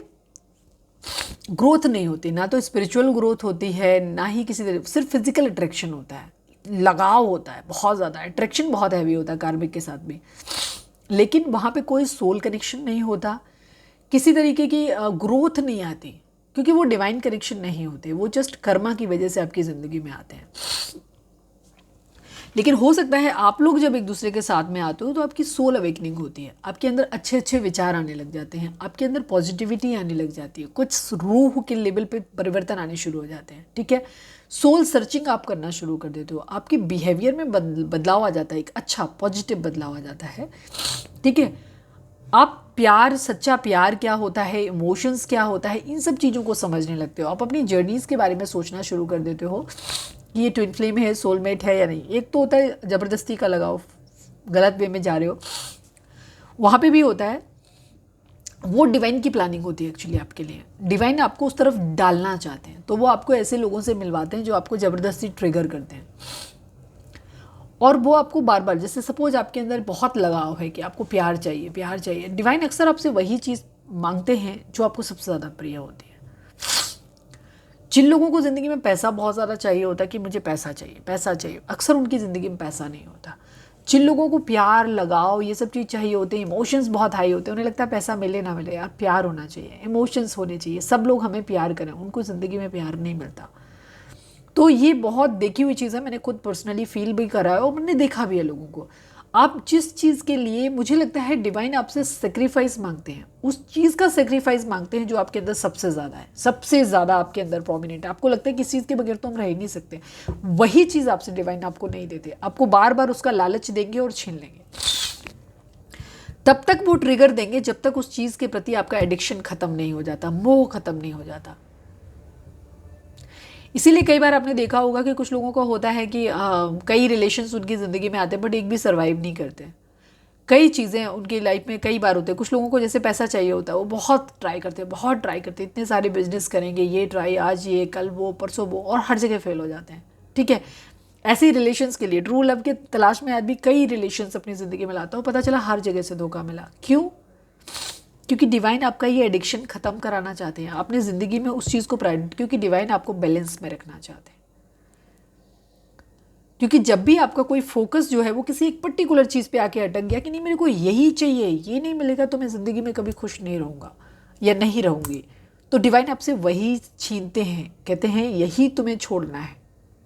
ग्रोथ नहीं होती, ना तो स्पिरिचुअल ग्रोथ होती है, ना ही किसी तरह, सिर्फ फिजिकल अट्रैक्शन होता है, लगाव होता है बहुत ज़्यादा, अट्रैक्शन बहुत हैवी होता है कार्मिक के साथ भी, लेकिन वहाँ पे कोई सोल कनेक्शन नहीं होता, किसी तरीके की ग्रोथ नहीं आती, क्योंकि वो डिवाइन कनेक्शन नहीं होते, वो जस्ट कर्मा की वजह से आपकी ज़िंदगी में आते हैं। लेकिन हो सकता है आप लोग जब एक दूसरे के साथ में आते हो तो आपकी सोल अवेकनिंग होती है, आपके अंदर अच्छे अच्छे विचार आने लग जाते हैं, आपके अंदर पॉजिटिविटी आने लग जाती है, कुछ रूह के लेवल पे परिवर्तन आने शुरू हो जाते हैं। ठीक है, सोल सर्चिंग आप करना शुरू कर देते हो, आपके बिहेवियर में बदलाव आ जाता है, एक अच्छा पॉजिटिव बदलाव आ जाता है। ठीक है, आप प्यार, सच्चा प्यार क्या होता है, इमोशंस क्या होता है, इन सब चीज़ों को समझने लगते हो। आप अपनी जर्नीज़ के बारे में सोचना शुरू कर देते हो कि ये ट्विन फ्लेम है, सोलमेट है या नहीं। एक तो होता है ज़बरदस्ती का लगाव, गलत वे में जा रहे हो, वहाँ पे भी होता है। वो डिवाइन की प्लानिंग होती है एक्चुअली आपके लिए। डिवाइन आपको उस तरफ डालना चाहते हैं, तो वो आपको ऐसे लोगों से मिलवाते हैं जो आपको ज़बरदस्ती ट्रिगर करते हैं, और वो आपको बार बार, जैसे सपोज आपके अंदर बहुत लगाव है कि आपको प्यार चाहिए, प्यार चाहिए, डिवाइन अक्सर आपसे वही चीज़ मांगते हैं जो आपको सबसे ज़्यादा प्रिय होती है। जिन लोगों को ज़िंदगी में पैसा बहुत ज़्यादा चाहिए होता है कि मुझे पैसा चाहिए, पैसा चाहिए, अक्सर उनकी ज़िंदगी में पैसा नहीं होता। जिन लोगों को प्यार, लगाव, ये सब चीज़ चाहिए होते हैं, इमोशंस बहुत हाई होते हैं, उन्हें लगता है पैसा मिले ना मिले यार, प्यार होना चाहिए, इमोशंस होने चाहिए, सब लोग हमें प्यार करें, उनको ज़िंदगी में प्यार नहीं मिलता। तो ये बहुत देखी हुई चीज़ है, मैंने खुद पर्सनली फील भी करा है और मैंने देखा भी है लोगों को। आप जिस चीज़ के लिए, मुझे लगता है डिवाइन आपसे सेक्रीफाइस मांगते हैं, उस चीज़ का सेक्रीफाइस मांगते हैं जो आपके अंदर सबसे ज़्यादा है, सबसे ज़्यादा आपके अंदर प्रोमिनेंट है। आपको लगता है किस चीज़ के बगैर तो हम रह ही नहीं सकते, वही चीज़ आपसे डिवाइन आपको नहीं देते, आपको बार बार उसका लालच देंगे और छीन लेंगे। तब तक वो ट्रिगर देंगे जब तक उस चीज़ के प्रति आपका एडिक्शन ख़त्म नहीं हो जाता, मोह ख़त्म नहीं हो जाता। इसीलिए कई बार आपने देखा होगा कि कुछ लोगों को होता है कि कई रिलेशंस उनकी ज़िंदगी में आते हैं बट एक भी सर्वाइव नहीं करते। कई चीज़ें उनकी लाइफ में कई बार होते हैं। कुछ लोगों को जैसे पैसा चाहिए होता है, वो बहुत ट्राई करते हैं, बहुत ट्राई करते हैं, इतने सारे बिजनेस करेंगे, ये ट्राई, आज ये, कल वो, परसों वो, और हर जगह फेल हो जाते हैं। ठीक है, ऐसे ही रिलेशंस के लिए, ट्रू लव के तलाश में आदमी कई रिलेशंस अपनी ज़िंदगी में लाता हो, पता चला हर जगह से धोखा मिला। क्यों? क्योंकि डिवाइन आपका ये एडिक्शन ख़त्म कराना चाहते हैं, अपनी ज़िंदगी में उस चीज़ को प्रायोरिटी, क्योंकि डिवाइन आपको बैलेंस में रखना चाहते हैं। क्योंकि जब भी आपका कोई फोकस जो है वो किसी एक पर्टिकुलर चीज़ पे आके अटक गया कि नहीं मेरे को यही चाहिए, ये नहीं मिलेगा तो मैं ज़िंदगी में कभी खुश नहीं रहूँगा या नहीं रहूँगी, तो डिवाइन आपसे वही छीनते हैं, कहते हैं यही तुम्हें छोड़ना है,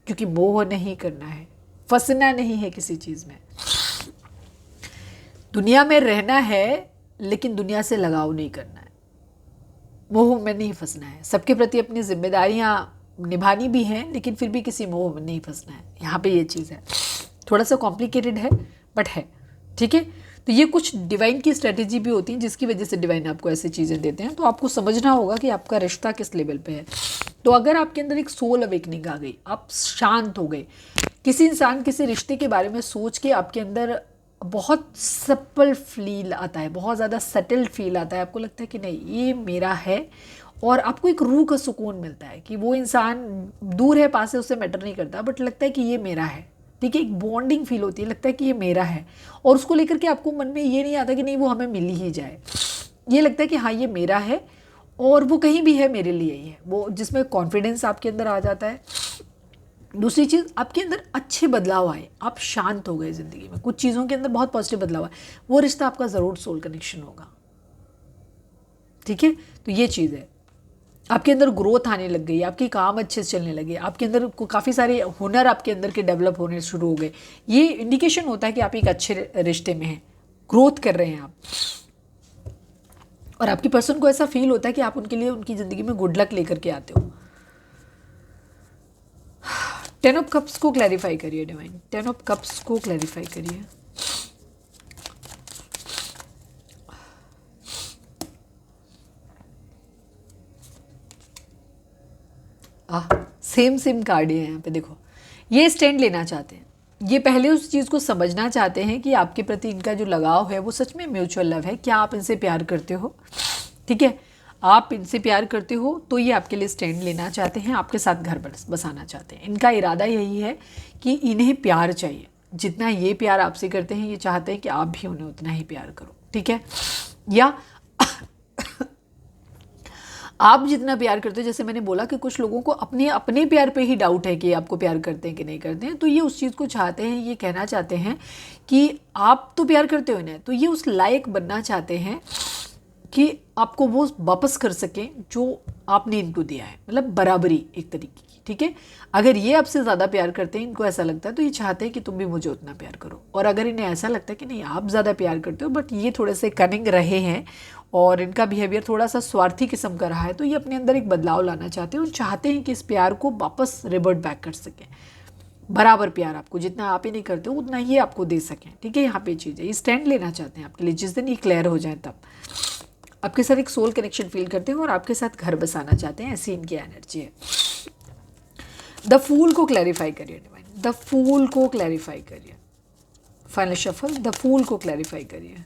क्योंकि मोह नहीं करना है, फंसना नहीं है किसी चीज़ में। दुनिया में रहना है लेकिन दुनिया से लगाव नहीं करना है, मोह में नहीं फंसना है, सबके प्रति अपनी जिम्मेदारियाँ निभानी भी हैं लेकिन फिर भी किसी मोह में नहीं फंसना है। यहाँ पे ये चीज़ है, थोड़ा सा कॉम्प्लिकेटेड है बट है। ठीक है, तो ये कुछ डिवाइन की स्ट्रेटेजी भी होती है जिसकी वजह से डिवाइन आपको ऐसी चीज़ें देते हैं। तो आपको समझना होगा कि आपका रिश्ता किस लेवल पे है। तो अगर आपके अंदर एक सोल अवेकनिंग आ गई, आप शांत हो गए, किसी इंसान, किसी रिश्ते के बारे में सोच के आपके अंदर बहुत सप्पल फील आता है, बहुत ज़्यादा सेटल्ड फील आता है, आपको लगता है कि नहीं ये मेरा है, और आपको एक रूह का सुकून मिलता है कि वो इंसान दूर है, पास है, उससे मैटर नहीं करता, बट लगता है कि ये मेरा है। ठीक है, एक बॉन्डिंग फील होती है, लगता है कि ये मेरा है, और उसको लेकर के आपको मन में ये नहीं आता कि नहीं वो हमें मिल ही जाए, ये लगता है कि हाँ ये मेरा है और वो कहीं भी है मेरे लिए ही है, वो जिसमें कॉन्फिडेंस आपके अंदर आ जाता है। दूसरी चीज़, आपके अंदर अच्छे बदलाव आए, आप शांत हो गए ज़िंदगी में, कुछ चीज़ों के अंदर बहुत पॉजिटिव बदलाव आए, वो रिश्ता आपका ज़रूर सोल कनेक्शन होगा। ठीक है, तो ये चीज़ है, आपके अंदर ग्रोथ आने लग गई, आपके काम अच्छे से चलने लगे, आपके अंदर काफ़ी सारे हुनर आपके अंदर के डेवलप होने शुरू हो गए। ये इंडिकेशन होता है कि आप एक अच्छे रिश्ते में हैं, ग्रोथ कर रहे हैं आप, और आपकी पर्सन को ऐसा फील होता है कि आप उनके लिए उनकी ज़िंदगी में गुड लक लेकर के आते हो। 10 ऑफ कप्स को क्लैरिफाई करिए डिवाइन, 10 ऑफ कप्स को क्लैरिफाई करिए। सेम कार्ड है यहाँ पे, देखो ये स्टैंड लेना चाहते हैं, ये पहले उस चीज़ को समझना चाहते हैं कि आपके प्रति इनका जो लगाव है वो सच में म्यूचुअल लव है, क्या आप इनसे प्यार करते हो। ठीक है, आप इनसे प्यार करते हो तो ये आपके लिए स्टैंड लेना चाहते हैं, आपके साथ घर बसाना चाहते हैं। इनका इरादा यही है कि इन्हें प्यार चाहिए, जितना ये प्यार आपसे करते हैं ये चाहते हैं कि आप भी उन्हें उतना ही प्यार करो। ठीक है, या आप जितना प्यार करते हो, जैसे मैंने बोला कि कुछ लोगों को अपने प्यार पे ही डाउट है कि आपको प्यार करते हैं कि नहीं करते हैं, तो ये उस चीज़ को चाहते हैं, ये कहना चाहते हैं कि आप तो प्यार करते हो इन्हें, तो ये उस लायक बनना चाहते हैं कि आपको वो वापस कर सकें जो आपने इनको दिया है, मतलब बराबरी एक तरीके की, ठीक है। अगर ये आपसे ज़्यादा प्यार करते हैं, इनको ऐसा लगता है, तो ये चाहते हैं कि तुम भी मुझे उतना प्यार करो। और अगर इन्हें ऐसा लगता है कि नहीं आप ज़्यादा प्यार करते हो बट ये थोड़े से कनिंग रहे हैं और इनका बिहेवियर थोड़ा सा स्वार्थी किस्म का रहा है, तो ये अपने अंदर एक बदलाव लाना चाहते हैं और चाहते हैं कि इस प्यार को वापस रिवर्ट बैक कर सकें। बराबर प्यार आपको जितना आप ही नहीं करते हो उतना ये आपको दे सकें, ठीक है। यहाँ पे चीज़ है, ये स्टैंड लेना चाहते हैं आपके लिए। जिस दिन ये क्लियर हो जाए तब आपके साथ एक सोल कनेक्शन फील करते हैं और आपके साथ घर बसाना चाहते हैं, ऐसी इनकी एनर्जी है। द फूल को क्लैरिफाई करिए डिवाइन, द फूल को क्लैरिफाई करिए। फाइनल शफल, द फूल को क्लैरिफाई करिए।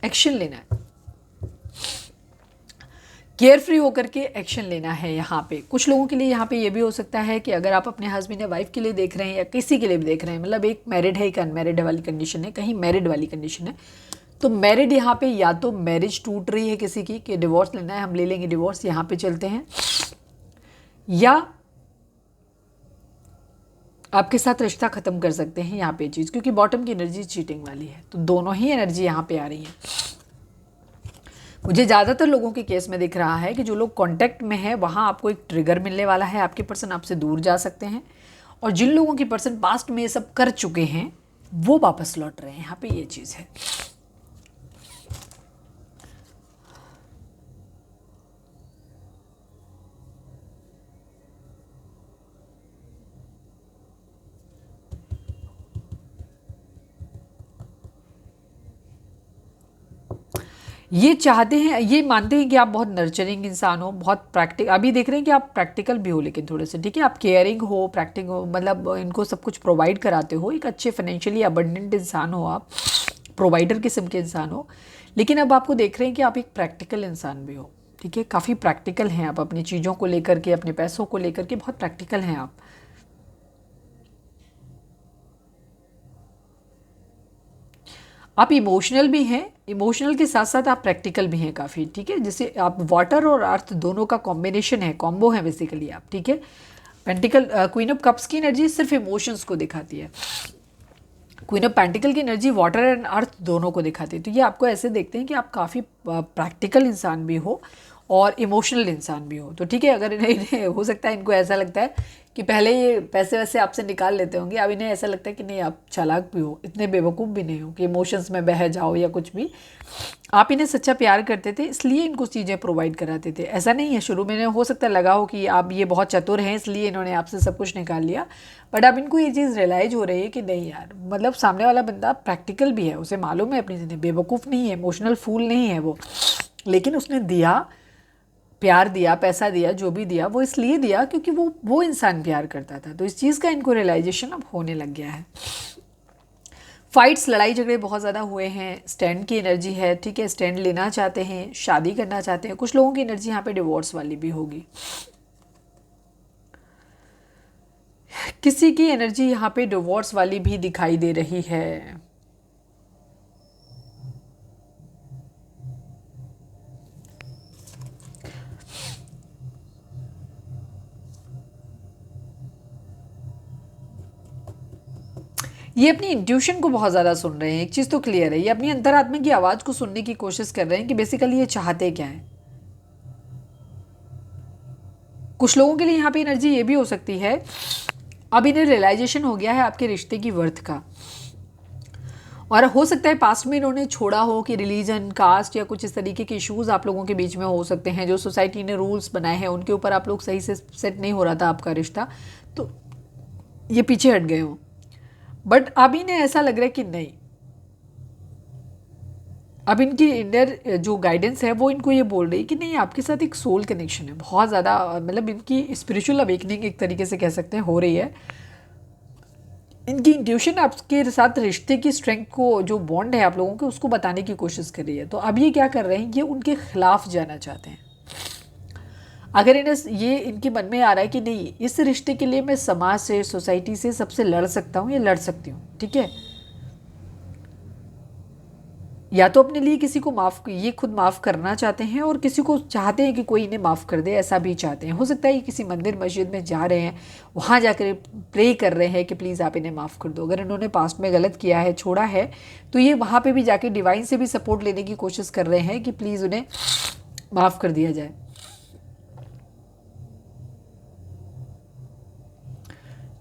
एक्शन लेना है, केयर फ्री होकर के एक्शन लेना है। यहाँ पे कुछ लोगों के लिए यहाँ पे ये भी हो सकता है कि अगर आप अपने हस्बैंड या वाइफ के लिए देख रहे हैं या किसी के लिए भी देख रहे हैं, मतलब एक मैरिड है एक अनमैरिड वाली कंडीशन है, कहीं मैरिड वाली कंडीशन है, तो मैरिड यहाँ पे या तो मैरिज टूट रही है किसी की कि डिवोर्स लेना है, हम ले लेंगे डिवोर्स, यहाँ पे चलते हैं, या आपके साथ रिश्ता ख़त्म कर सकते हैं यहाँ पे चीज़, क्योंकि बॉटम की एनर्जी चीटिंग वाली है। तो दोनों ही एनर्जी यहाँ पे आ रही है। मुझे ज़्यादातर लोगों के केस में दिख रहा है कि जो लोग कांटेक्ट में है वहाँ आपको एक ट्रिगर मिलने वाला है, आपके पर्सन आपसे दूर जा सकते हैं, और जिन लोगों की पर्सन पास्ट में ये सब कर चुके हैं वो वापस लौट रहे हैं। यहाँ पे ये चीज़ है। ये चाहते हैं, ये मानते हैं कि आप बहुत नर्चरिंग इंसान हो, बहुत प्रैक्टिकल, अभी देख रहे हैं कि आप प्रैक्टिकल भी हो लेकिन थोड़े से, ठीक है, आप केयरिंग हो, प्रैक्टिकल हो, मतलब इनको सब कुछ प्रोवाइड कराते हो, एक अच्छे फाइनेंशियली अबंडेंट इंसान हो, आप प्रोवाइडर किस्म के इंसान हो। लेकिन अब आपको देख रहे हैं कि आप एक प्रैक्टिकल इंसान भी हो, ठीक है, काफ़ी प्रैक्टिकल हैं आप अपनी चीज़ों को लेकर के, अपने पैसों को लेकर के बहुत प्रैक्टिकल हैं आप। आप इमोशनल भी हैं, इमोशनल के साथ साथ आप प्रैक्टिकल भी हैं काफ़ी, ठीक है। जैसे आप वाटर और अर्थ दोनों का कॉम्बिनेशन है, कॉम्बो है बेसिकली आप, ठीक है। पेंटिकल, क्वीन ऑफ कप्स की एनर्जी सिर्फ इमोशंस को दिखाती है, क्वीन ऑफ पेंटिकल की एनर्जी वाटर एंड अर्थ दोनों को दिखाती है। तो ये आपको ऐसे देखते हैं कि आप काफ़ी प्रैक्टिकल इंसान भी हो और इमोशनल इंसान भी हो। तो ठीक है, अगर इन्हें हो सकता है इनको ऐसा लगता है कि पहले ये पैसे वैसे आपसे निकाल लेते होंगे, अब इन्हें ऐसा लगता है कि नहीं आप चालाक भी हो, इतने बेवकूफ़ भी नहीं हो कि इमोशंस में बह जाओ या कुछ भी। आप इन्हें सच्चा प्यार करते थे इसलिए इनको चीज़ें प्रोवाइड कराते थे। ऐसा नहीं है, शुरू में इन्हें हो सकता है लगा हो कि आप ये बहुत चतुर हैं इसलिए इन्होंने आपसे सब कुछ निकाल लिया, बट अब इनको ये चीज़ रियलाइज हो रही है कि नहीं यार, मतलब सामने वाला बंदा प्रैक्टिकल भी है, उसे मालूम है अपनी ज़िंदगी, बेवकूफ़ नहीं है, इमोशनल फूल नहीं है वो, लेकिन उसने दिया, प्यार दिया, पैसा दिया, जो भी दिया वो इसलिए दिया क्योंकि वो इंसान प्यार करता था। तो इस चीज़ का इनको रियलाइजेशन अब होने लग गया है। फाइट्स, लड़ाई झगड़े बहुत ज़्यादा हुए हैं, स्टैंड की एनर्जी है, ठीक है, स्टैंड लेना चाहते हैं, शादी करना चाहते हैं। कुछ लोगों की एनर्जी यहाँ पे डिवोर्स वाली भी होगी, किसी की एनर्जी यहाँ पे डिवोर्स वाली भी दिखाई दे रही है। ये अपनी इंट्यूशन को बहुत ज़्यादा सुन रहे हैं, एक चीज़ तो क्लियर है, ये अपनी अंतरात्मा की आवाज़ को सुनने की कोशिश कर रहे हैं कि बेसिकली ये चाहते क्या है। कुछ लोगों के लिए यहाँ पे एनर्जी ये भी हो सकती है, अब इन्हें रियलाइजेशन हो गया है आपके रिश्ते की वर्थ का, और हो सकता है पास्ट में इन्होंने छोड़ा हो कि रिलीजन, कास्ट या कुछ इस तरीके के इश्यूज़ आप लोगों के बीच में हो सकते हैं, जो सोसाइटी ने रूल्स बनाए हैं उनके ऊपर आप लोग सही से सेट नहीं हो रहा था आपका रिश्ता, तो ये पीछे हट गए हों। बट अब इन्हें ऐसा लग रहा है कि नहीं, अब इनकी इनर जो गाइडेंस है वो इनको ये बोल रही है कि नहीं, आपके साथ एक सोल कनेक्शन है बहुत ज़्यादा, मतलब इनकी स्पिरिचुअल अवेकनिंग एक तरीके से कह सकते हैं हो रही है। इनकी इंट्यूशन आपके साथ रिश्ते की स्ट्रेंथ को, जो बॉन्ड है आप लोगों के, उसको बताने की कोशिश कर रही है। तो अब ये क्या कर रहे हैं, ये उनके खिलाफ जाना चाहते हैं। अगर इन्हें ये इनके मन में आ रहा है कि नहीं, इस रिश्ते के लिए मैं समाज से, सोसाइटी से सबसे लड़ सकता हूँ या लड़ सकती हूँ, ठीक है, या तो अपने लिए किसी को ये खुद माफ़ करना चाहते हैं और किसी को चाहते हैं कि कोई इन्हें माफ़ कर दे, ऐसा भी चाहते हैं। हो सकता है ये किसी मंदिर मस्जिद में जा रहे हैं, वहाँ जाकर प्रे कर रहे हैं कि प्लीज़ आप इन्हें माफ़ कर दो। अगर इन्होंने पास्ट में गलत किया है, छोड़ा है, तो ये वहाँ पर भी जाके डिवाइन से भी सपोर्ट लेने की कोशिश कर रहे हैं कि प्लीज़ उन्हें माफ़ कर दिया जाए।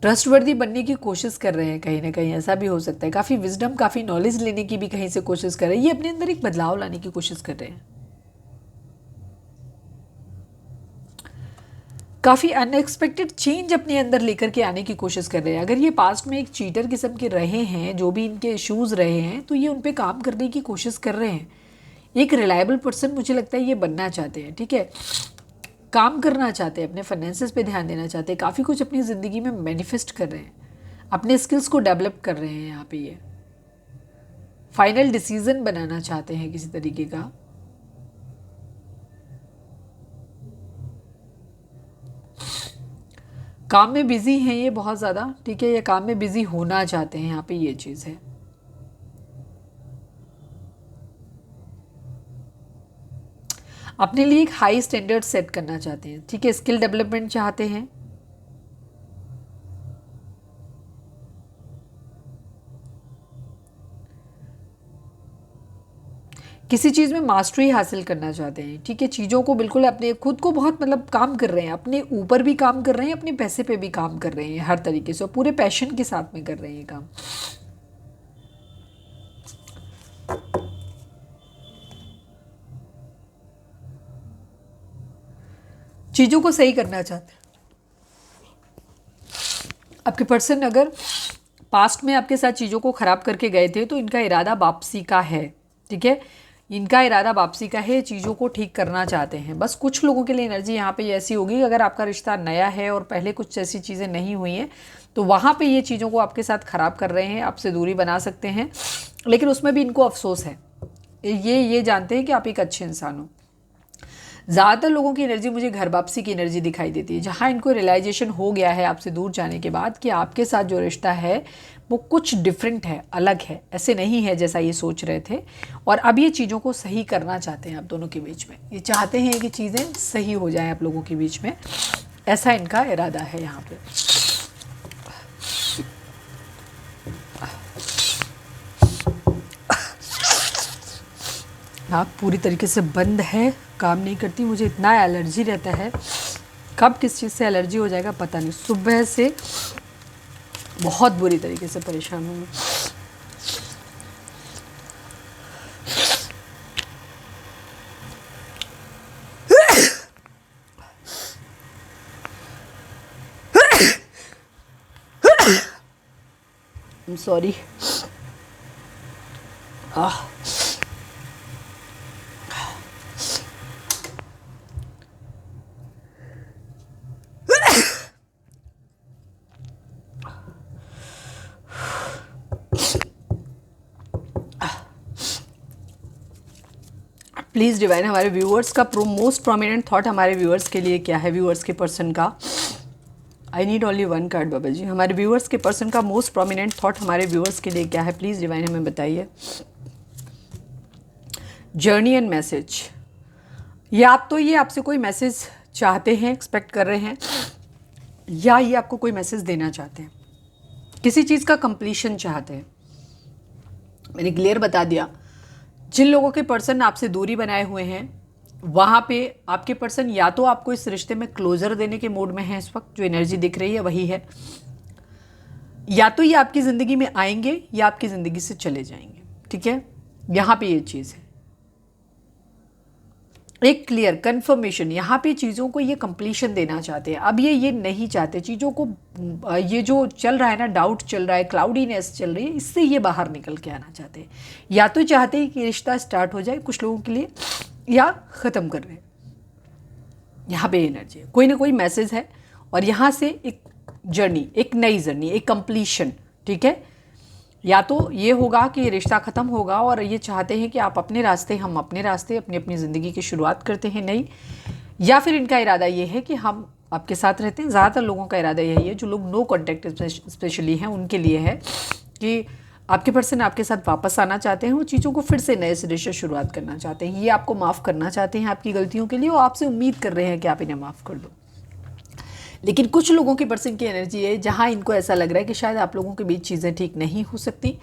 ट्रस्टवर्दी बनने की कोशिश कर रहे हैं कहीं ना कहीं, ऐसा भी हो सकता है। काफ़ी विजडम, काफ़ी नॉलेज लेने की भी कहीं से कोशिश कर रहे हैं। ये अपने अंदर एक बदलाव लाने की कोशिश कर रहे हैं। काफ़ी अनएक्सपेक्टेड चेंज अपने अंदर लेकर के आने की कोशिश कर रहे हैं। अगर ये पास्ट में एक चीटर किस्म के रहे हैं, जो भी इनके इश्यूज़ रहे हैं, तो ये उन पर काम करने की कोशिश कर रहे हैं। एक रिलायबल पर्सन मुझे लगता है ये बनना चाहते हैं, ठीक है, काम करना चाहते हैं, अपने फाइनेंसेस पे ध्यान देना चाहते हैं, काफ़ी कुछ अपनी ज़िंदगी में मैनिफेस्ट कर रहे हैं, अपने स्किल्स को डेवलप कर रहे हैं। यहाँ पे ये फाइनल डिसीजन बनाना चाहते हैं किसी तरीके का। काम में बिजी हैं ये बहुत ज़्यादा, ठीक है, ये काम में बिजी होना चाहते हैं, यहाँ पे ये चीज़ है। अपने लिए एक हाई स्टैंडर्ड सेट करना चाहते हैं, ठीक है, स्किल डेवलपमेंट चाहते हैं। किसी चीज़ में मास्टरी हासिल करना चाहते हैं, ठीक है, चीज़ों को बिल्कुल अपने खुद को बहुत मतलब काम कर रहे हैं, अपने ऊपर भी काम कर रहे हैं, अपने पैसे पे भी काम कर रहे हैं, हर तरीके से, और पूरे पैशन के साथ में कर रहे हैं ये काम। चीज़ों को सही करना चाहते हैं। आपके पर्सन अगर पास्ट में आपके साथ चीज़ों को ख़राब करके गए थे, तो इनका इरादा वापसी का है, ठीक है, इनका इरादा वापसी का है, चीज़ों को ठीक करना चाहते हैं। बस कुछ लोगों के लिए एनर्जी यहाँ पे ऐसी होगी, अगर आपका रिश्ता नया है और पहले कुछ ऐसी चीज़ें नहीं हुई हैं, तो वहाँ पे ये चीज़ों को आपके साथ ख़राब कर रहे हैं, आपसे दूरी बना सकते हैं, लेकिन उसमें भी इनको अफसोस है। ये जानते हैं कि आप एक अच्छे इंसान हो। ज़्यादातर लोगों की एनर्जी मुझे घर वापसी की एनर्जी दिखाई देती है, जहाँ इनको रियलाइजेशन हो गया है आपसे दूर जाने के बाद कि आपके साथ जो रिश्ता है वो कुछ डिफरेंट है, अलग है, ऐसे नहीं है जैसा ये सोच रहे थे, और अब ये चीज़ों को सही करना चाहते हैं आप दोनों के बीच में। ये चाहते हैं कि चीज़ें सही हो जाएं आप लोगों के बीच में, ऐसा इनका इरादा है यहाँ पे। नाक पूरी तरीके से बंद है, काम नहीं करती, मुझे इतना एलर्जी रहता है, कब किस चीज़ से एलर्जी हो जाएगा पता नहीं। सुबह से बहुत बुरी तरीके से परेशान हूँ मैं। सॉरी। प्लीज़ डिवाइन, हमारे व्यूअर्स का मोस्ट प्रोमिनेंट थॉट हमारे व्यूअर्स के लिए क्या है, व्यूअर्स के पर्सन का। I need only one card Baba ji. हमारे व्यूअर्स के पर्सन का मोस्ट प्रोमिनेंट थॉट हमारे व्यूअर्स के लिए क्या है, प्लीज़ डिवाइन हमें बताइए। जर्नी एंड मैसेज, या आप तो ये आपसे कोई मैसेज चाहते हैं, एक्सपेक्ट कर रहे हैं, या ये आपको कोई मैसेज देना चाहते हैं, किसी चीज़ का कंप्लीशन चाहते हैं। मैंने क्लियर बता दिया, जिन लोगों के पर्सन आपसे दूरी बनाए हुए हैं, वहाँ पे आपके पर्सन या तो आपको इस रिश्ते में क्लोजर देने के मोड में है इस वक्त, जो एनर्जी दिख रही है वही है, या तो ये आपकी ज़िंदगी में आएंगे या आपकी ज़िंदगी से चले जाएंगे, ठीक है, यहाँ पे ये चीज़ है, एक क्लियर कंफर्मेशन। यहाँ पे चीज़ों को ये कंप्लीशन देना चाहते हैं। अब ये नहीं चाहते चीज़ों को, ये जो चल रहा है ना, डाउट चल रहा है, क्लाउडीनेस चल रही है, इससे ये बाहर निकल के आना चाहते हैं। या तो चाहते हैं कि रिश्ता स्टार्ट हो जाए कुछ लोगों के लिए, या ख़त्म कर रहे हैं। यहाँ पे एनर्जी है, कोई ना कोई मैसेज है, और यहाँ से एक जर्नी, एक नई जर्नी, एक कंप्लीशन, ठीक है। या तो ये होगा कि रिश्ता ख़त्म होगा और ये चाहते हैं कि आप अपने रास्ते, हम अपने रास्ते, अपनी अपनी ज़िंदगी की शुरुआत करते हैं नई, या फिर इनका इरादा ये है कि हम आपके साथ रहते हैं। ज़्यादातर लोगों का इरादा यही है, जो लोग नो कॉन्टैक्ट स्पेशली हैं उनके लिए है कि आपके पर्सन आपके साथ वापस आना चाहते हैं, वो चीज़ों को फिर से नए सिरे से शुरुआत करना चाहते हैं, ये आपको माफ़ करना चाहते हैं आपकी गलतियों के लिए, और आपसे उम्मीद कर रहे हैं कि आप इन्हें माफ़ कर दो। लेकिन कुछ लोगों की पर्सन की एनर्जी है जहाँ इनको ऐसा लग रहा है कि शायद आप लोगों के बीच चीज़ें ठीक नहीं हो सकती,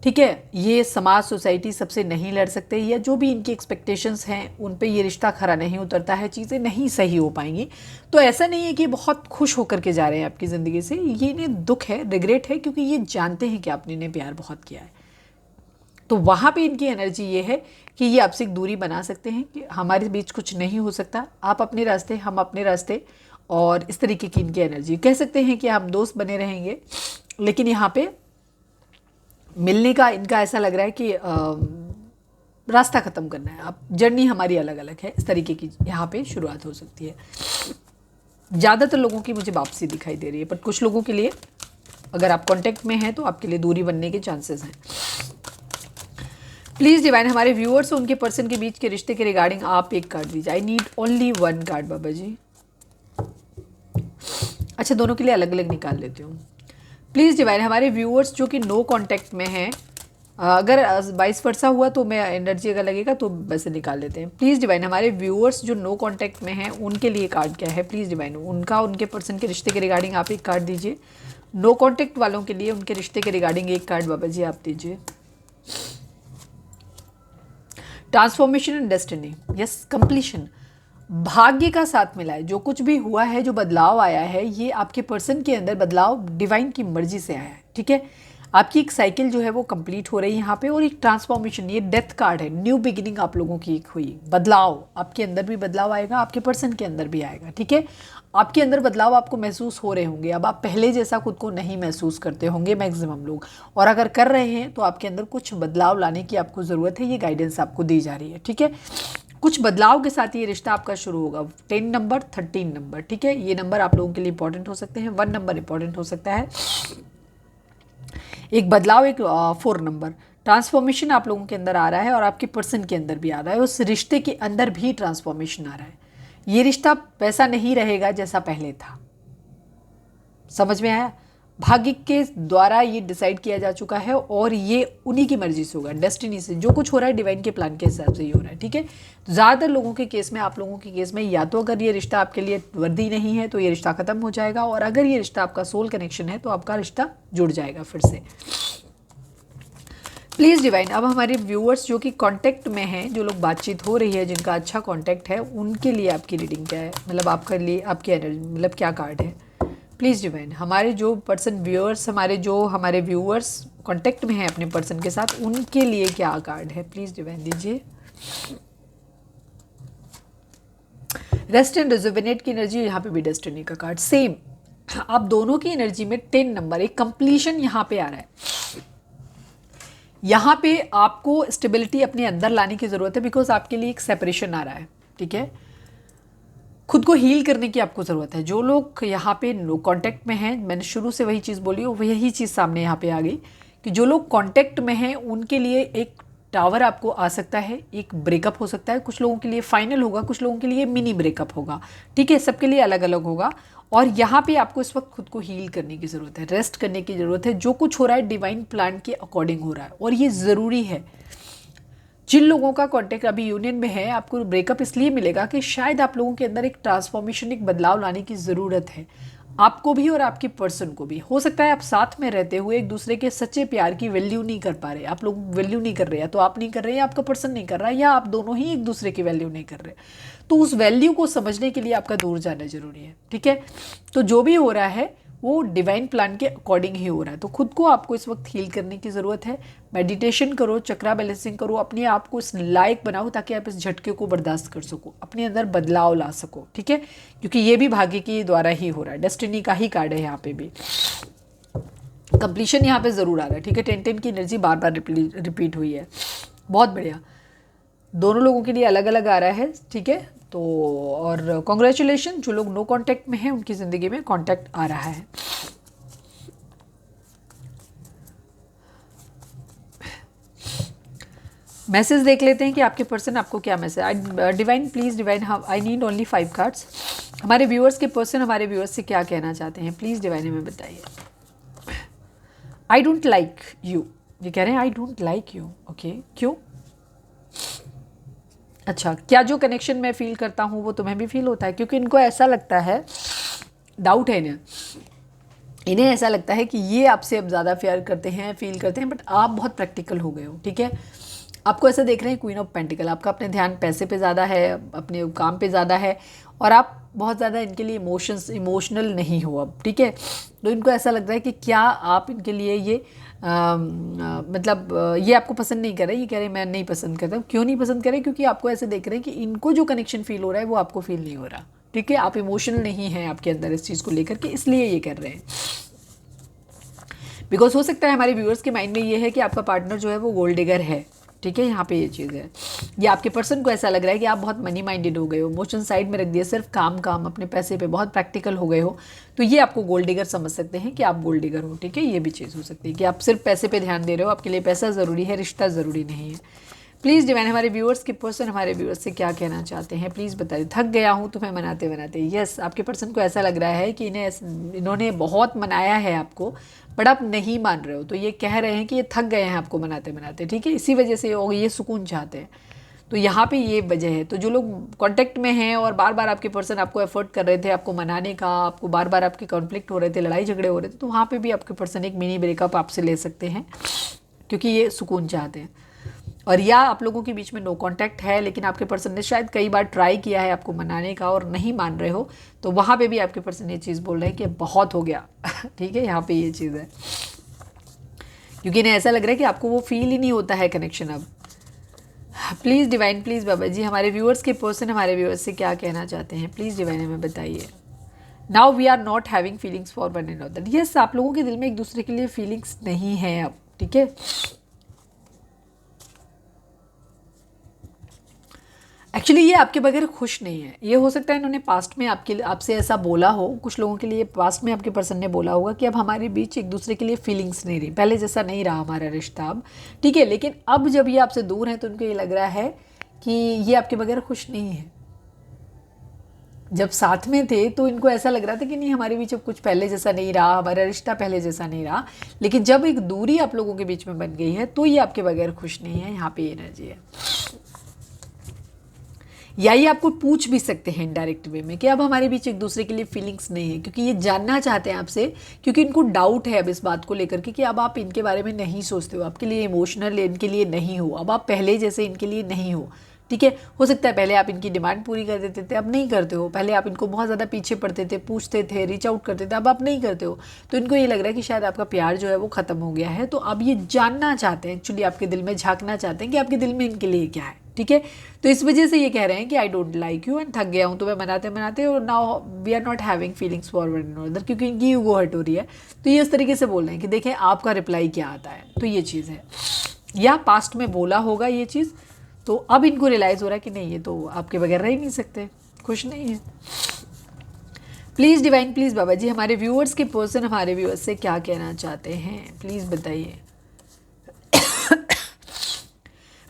ठीक है, ये समाज सोसाइटी सबसे नहीं लड़ सकते, या जो भी इनकी एक्सपेक्टेशंस हैं उन पे ये रिश्ता खरा नहीं उतरता है, चीज़ें नहीं सही हो पाएंगी। तो ऐसा नहीं है कि बहुत खुश होकर के जा रहे हैं आपकी ज़िंदगी से, ये इन्हें दुख है, रिग्रेट है, क्योंकि ये जानते हैं कि आपने इन्हें प्यार बहुत किया है। तो वहाँ पे इनकी एनर्जी ये है कि ये आपसे एक दूरी बना सकते हैं कि हमारे बीच कुछ नहीं हो सकता, आप अपने रास्ते, हम अपने रास्ते, और इस तरीके की इनकी एनर्जी। कह सकते हैं कि हम दोस्त बने रहेंगे, लेकिन यहाँ पे मिलने का इनका ऐसा लग रहा है कि रास्ता ख़त्म करना है, अब जर्नी हमारी अलग अलग है, इस तरीके की यहाँ पे शुरुआत हो सकती है। ज़्यादातर लोगों की मुझे वापसी दिखाई दे रही है, पर कुछ लोगों के लिए अगर आप कांटेक्ट में हैं तो आपके लिए दूरी बनने के चांसेस हैं। प्लीज़ डिवाइन, हमारे व्यूअर्स और उनके पर्सन के बीच के रिश्ते के रिगार्डिंग आप एक कार्ड दीजिए। I need only one card Baba ji. अच्छा, दोनों के लिए अलग अलग निकाल लेती हूँ। प्लीज़ डिवाइन, हमारे व्यूअर्स जो कि नो कांटेक्ट में हैं, अगर वाइस वर्सा हुआ तो मैं एनर्जी अगर लगेगा तो वैसे निकाल लेते हैं। प्लीज़ डिवाइन, हमारे व्यूअर्स जो नो कांटेक्ट में हैं उनके लिए कार्ड क्या है? प्लीज़ डिवाइन, उनका उनके पर्सन के रिश्ते के रिगार्डिंग आप एक कार्ड दीजिए। नो कांटेक्ट वालों के लिए उनके रिश्ते के रिगार्डिंग एक कार्ड बाबा जी आप दीजिए। Transformation and destiny, yes, completion, भाग्य का साथ मिला है। जो कुछ भी हुआ है, जो बदलाव आया है, ये आपके पर्सन के अंदर बदलाव डिवाइन की मर्जी से आया है, ठीक है। आपकी एक साइकिल जो है वो कंप्लीट हो रही है यहाँ पे, और एक ट्रांसफॉर्मेशन, ये डेथ कार्ड है, न्यू बिगिनिंग आप लोगों की एक हुई, बदलाव, आपके अंदर भी बदलाव आएगा, आपके पर्सन के अंदर भी आएगा, ठीक है। आपके अंदर बदलाव आपको महसूस हो रहे होंगे, अब आप पहले जैसा खुद को नहीं महसूस करते होंगे मैक्सिमम लोग, और अगर कर रहे हैं तो आपके अंदर कुछ बदलाव लाने की आपको ज़रूरत है, ये गाइडेंस आपको दी जा रही है, ठीक है। कुछ बदलाव के साथ ये रिश्ता आपका शुरू होगा। 10 नंबर, 13 नंबर, ठीक है, ये नंबर आप लोगों के लिए इंपॉर्टेंट हो सकते हैं। 1 नंबर इंपॉर्टेंट हो सकता है, एक बदलाव, एक 4 नंबर, ट्रांसफॉर्मेशन आप लोगों के अंदर आ रहा है, और आपके पर्सन के अंदर भी आ रहा है, उस रिश्ते के अंदर भी ट्रांसफॉर्मेशन आ रहा है। ये रिश्ता वैसा नहीं रहेगा जैसा पहले था, समझ में आया? भाग्य के द्वारा ये डिसाइड किया जा चुका है, और ये उन्हीं की मर्जी से होगा, डेस्टिनी से जो कुछ हो रहा है डिवाइन के प्लान के हिसाब से ही हो रहा है, ठीक है। तो ज़्यादातर लोगों के केस में, आप लोगों के केस में, या तो अगर ये रिश्ता आपके लिए वर्दी नहीं है तो ये रिश्ता ख़त्म हो जाएगा, और अगर ये रिश्ता आपका सोल कनेक्शन है तो आपका रिश्ता जुड़ जाएगा फिर से। प्लीज़ डिवाइन, अब हमारे व्यूअर्स जो कि कांटेक्ट में हैं, जो लोग बातचीत हो रही है, जिनका अच्छा कांटेक्ट है, उनके लिए आपकी रीडिंग क्या है? मतलब आपके लिए आपकी एनर्जी, मतलब क्या कार्ड है? प्लीज़ डिवाइन, हमारे जो पर्सन व्यूअर्स, हमारे व्यूअर्स कांटेक्ट में हैं अपने पर्सन के साथ, उनके लिए क्या कार्ड है? प्लीज़ डिवाइन दीजिए। रेस्ट एंड रिजुविनेट की एनर्जी, यहाँ पे भी डेस्टिनी का कार्ड सेम। आप दोनों की एनर्जी में 10 नंबर, एक कंप्लीशन यहाँ पे आ रहा है। यहाँ पे आपको स्टेबिलिटी अपने अंदर लाने की ज़रूरत है, बिकॉज आपके लिए एक सेपरेशन आ रहा है, ठीक है। खुद को हील करने की आपको ज़रूरत है। जो लोग यहाँ पे नो कांटेक्ट में हैं, मैंने शुरू से वही चीज़ बोली, और वही चीज़ सामने यहाँ पे आ गई कि जो लोग कांटेक्ट में हैं उनके लिए एक टावर आपको आ सकता है, एक ब्रेकअप हो सकता है, कुछ लोगों के लिए फाइनल होगा, कुछ लोगों के लिए मिनी ब्रेकअप होगा, ठीक है, सबके लिए अलग अलग होगा। और यहाँ पे आपको इस वक्त खुद को हील करने की ज़रूरत है, रेस्ट करने की ज़रूरत है। जो कुछ हो रहा है डिवाइन प्लान के अकॉर्डिंग हो रहा है, और ये ज़रूरी है। जिन लोगों का कांटेक्ट अभी यूनियन में है, आपको ब्रेकअप इसलिए मिलेगा कि शायद आप लोगों के अंदर एक ट्रांसफॉर्मेशन, एक बदलाव लाने की ज़रूरत है, आपको भी और आपके पर्सन को भी। हो सकता है आप साथ में रहते हुए एक दूसरे के सच्चे प्यार की वैल्यू नहीं कर पा रहे, आप लोग वैल्यू नहीं कर रहे, या तो आप नहीं कर रहे, या आपका पर्सन नहीं कर रहा, या आप दोनों ही एक दूसरे की वैल्यू नहीं कर रहे। तो उस वैल्यू को समझने के लिए आपका दूर जाना जरूरी है, ठीक है। तो जो भी हो रहा है वो डिवाइन प्लान के अकॉर्डिंग ही हो रहा है। तो खुद को आपको इस वक्त हील करने की ज़रूरत है। मेडिटेशन करो, चक्रा बैलेंसिंग करो, अपने आप को इस लायक बनाओ ताकि आप इस झटके को बर्दाश्त कर सको, अपने अंदर बदलाव ला सको, ठीक है, क्योंकि ये भी भाग्य के द्वारा ही हो रहा है, डेस्टिनी का ही कार्ड है यहाँ पे भी। कंप्लीशन यहाँ पे ज़रूर आ रहा है, ठीक है। 10-10 की एनर्जी बार बार रिपीट हुई है, बहुत बढ़िया। दोनों लोगों के लिए अलग अलग आ रहा है, ठीक है। तो और कॉन्ग्रेचुलेशन, जो लोग नो कांटेक्ट में हैं उनकी ज़िंदगी में कांटेक्ट आ रहा है। मैसेज देख लेते हैं कि आपके पर्सन आपको क्या message. Divine please divine, I need only 5 cards. हमारे व्यूअर्स के पर्सन हमारे व्यूअर्स से क्या कहना चाहते हैं, प्लीज़ डिवाइन हमें बताइए। आई डोंट लाइक यू, ये कह रहे हैं आई डोंट लाइक यू। ओके, क्यों? अच्छा, क्या जो कनेक्शन मैं फील करता हूँ वो तुम्हें भी फील होता है? क्योंकि इनको ऐसा लगता है, डाउट है इन्हें ऐसा लगता है कि ये आपसे अब ज़्यादा प्यार करते हैं, फील करते हैं, बट आप बहुत प्रैक्टिकल हो गए हो। ठीक है, आपको ऐसा देख रहे हैं क्वीन ऑफ पेंटिकल, आपका अपने ध्यान पैसे पे ज़्यादा है, अपने काम पे ज़्यादा है, और आप बहुत ज़्यादा इनके लिए इमोशनल नहीं हो अब। ठीक है, तो इनको ऐसा लगता है कि क्या आप इनके लिए ये मतलब ये आपको पसंद नहीं कर रहे, ये कह रहे हैं मैं नहीं पसंद करता हूँ। क्यों नहीं पसंद कर रहे? क्योंकि आपको ऐसे देख रहे हैं कि इनको जो कनेक्शन फील हो रहा है वो आपको फील नहीं हो रहा। ठीक है, आप इमोशनल नहीं हैं आपके अंदर इस चीज़ को लेकर के, इसलिए ये कर रहे हैं। बिकॉज हो सकता है हमारे व्यूअर्स के माइंड में ये है कि आपका पार्टनर जो है वो गोल्ड डिगर है। ठीक है, यहाँ पे ये चीज़ है, ये आपके पर्सन को ऐसा लग रहा है कि आप बहुत मनी माइंडेड हो गए हो, इमोशन साइड में रख दिया, सिर्फ काम काम, अपने पैसे पे बहुत प्रैक्टिकल हो गए हो, तो ये आपको गोल्ड डिगर समझ सकते हैं कि आप गोल्ड डिगर हो। ठीक है, ये भी चीज़ हो सकती है कि आप सिर्फ पैसे पे ध्यान दे रहे हो, आपके लिए पैसा ज़रूरी है, रिश्ता ज़रूरी नहीं है। प्लीज़ डिवाइन हमारे व्यूअर्स के पर्सन हमारे व्यूअर्स से क्या कहना चाहते हैं, प्लीज़ बताइए। थक गया हूँ तुम्हें मनाते मनाते। यस, आपके पर्सन को ऐसा लग रहा है कि इन्होंने बहुत मनाया है आपको, बट आप नहीं मान रहे हो, तो ये कह रहे हैं कि ये थक गए हैं आपको मनाते मनाते। ठीक है, इसी वजह से ये सुकून चाहते हैं, तो यहाँ पे ये वजह है। तो जो लोग कांटेक्ट में हैं और बार बार आपके पर्सन आपको एफर्ट कर रहे थे आपको मनाने का, आपको बार बार आपके कॉन्फ्लिक्ट हो रहे थे, लड़ाई झगड़े हो रहे थे, तो वहाँ पे भी आपके पर्सन एक मिनी ब्रेकअप आपसे ले सकते हैं, क्योंकि ये सुकून चाहते हैं। और या आप लोगों के बीच में नो कांटेक्ट है, लेकिन आपके पर्सन ने शायद कई बार ट्राई किया है आपको मनाने का और नहीं मान रहे हो, तो वहाँ पे भी आपके पर्सन ये चीज़ बोल रहे हैं कि बहुत हो गया। ठीक है, यहाँ पे ये चीज़ है, क्योंकि इन्हें ऐसा लग रहा है कि आपको वो फील ही नहीं होता है कनेक्शन अब। प्लीज़ डिवाइन, प्लीज़ बाबा जी हमारे व्यूअर्स के पर्सन हमारे व्यूअर्स से क्या कहना चाहते हैं, प्लीज़ डिवाइन हमें बताइए। Now we are not having feelings for one and other. Yes, आप लोगों के दिल में एक दूसरे के लिए फीलिंग्स नहीं है अब। ठीक है, एक्चुअली ये आपके बगैर खुश नहीं है। ये हो सकता है इन्होंने पास्ट में आपसे ऐसा बोला हो, कुछ लोगों के लिए पास्ट में आपके पर्सन ने बोला होगा कि अब हमारे बीच एक दूसरे के लिए फीलिंग्स नहीं रही, पहले जैसा नहीं रहा हमारा रिश्ता अब। ठीक है, लेकिन अब जब ये आपसे दूर हैं तो उनको ये लग रहा है कि ये आपके बगैर खुश नहीं है। जब साथ में थे तो इनको ऐसा लग रहा था कि नहीं, हमारे बीच अब कुछ पहले जैसा नहीं रहा, हमारा रिश्ता पहले जैसा नहीं रहा, लेकिन जब एक दूरी आप लोगों के बीच में बन गई है तो ये आपके बगैर खुश नहीं है। यहाँ पे एनर्जी है, या ये आपको पूछ भी सकते हैं इनडायरेक्ट वे में कि अब हमारे बीच एक दूसरे के लिए फीलिंग्स नहीं है, क्योंकि ये जानना चाहते हैं आपसे, क्योंकि इनको डाउट है अब इस बात को लेकर के कि अब आप इनके बारे में नहीं सोचते हो, आपके लिए इमोशनल इनके लिए नहीं हो, अब आप पहले जैसे इनके लिए नहीं हो। ठीक है, हो सकता है पहले आप इनकी डिमांड पूरी कर देते थे, अब नहीं करते हो। पहले आप इनको बहुत ज़्यादा पीछे पड़ते थे, पूछते थे, रीच आउट करते थे, अब आप नहीं करते हो। तो इनको ये लग रहा है कि शायद आपका प्यार जो है वो ख़त्म हो गया है, तो अब ये जानना चाहते हैं, एक्चुअली आपके दिल में झांकना चाहते हैं कि आपके दिल में इनके लिए क्या है। ठीक है, तो इस वजह से ये कह रहे हैं कि I don't like you and थक गया हूँ तुम्हें मनाते मनाते, और now we are not having feelings for one another, क्योंकि इनकी ईगो हर्ट हो रही है। तो ये इस तरीके से बोल रहे हैं कि देखें आपका रिप्लाई क्या आता है। तो ये चीज़ है, या पास्ट में बोला होगा ये चीज़, तो अब इनको रियलाइज़ हो रहा है कि नहीं, ये तो आपके बगैर रह ही नहीं सकते, खुश नहीं है। प्लीज़ डिवाइन, प्लीज़ बाबा जी हमारे व्यूअर्स के पर्सन हमारे व्यूअर्स से क्या कहना चाहते हैं, प्लीज़ बताइए।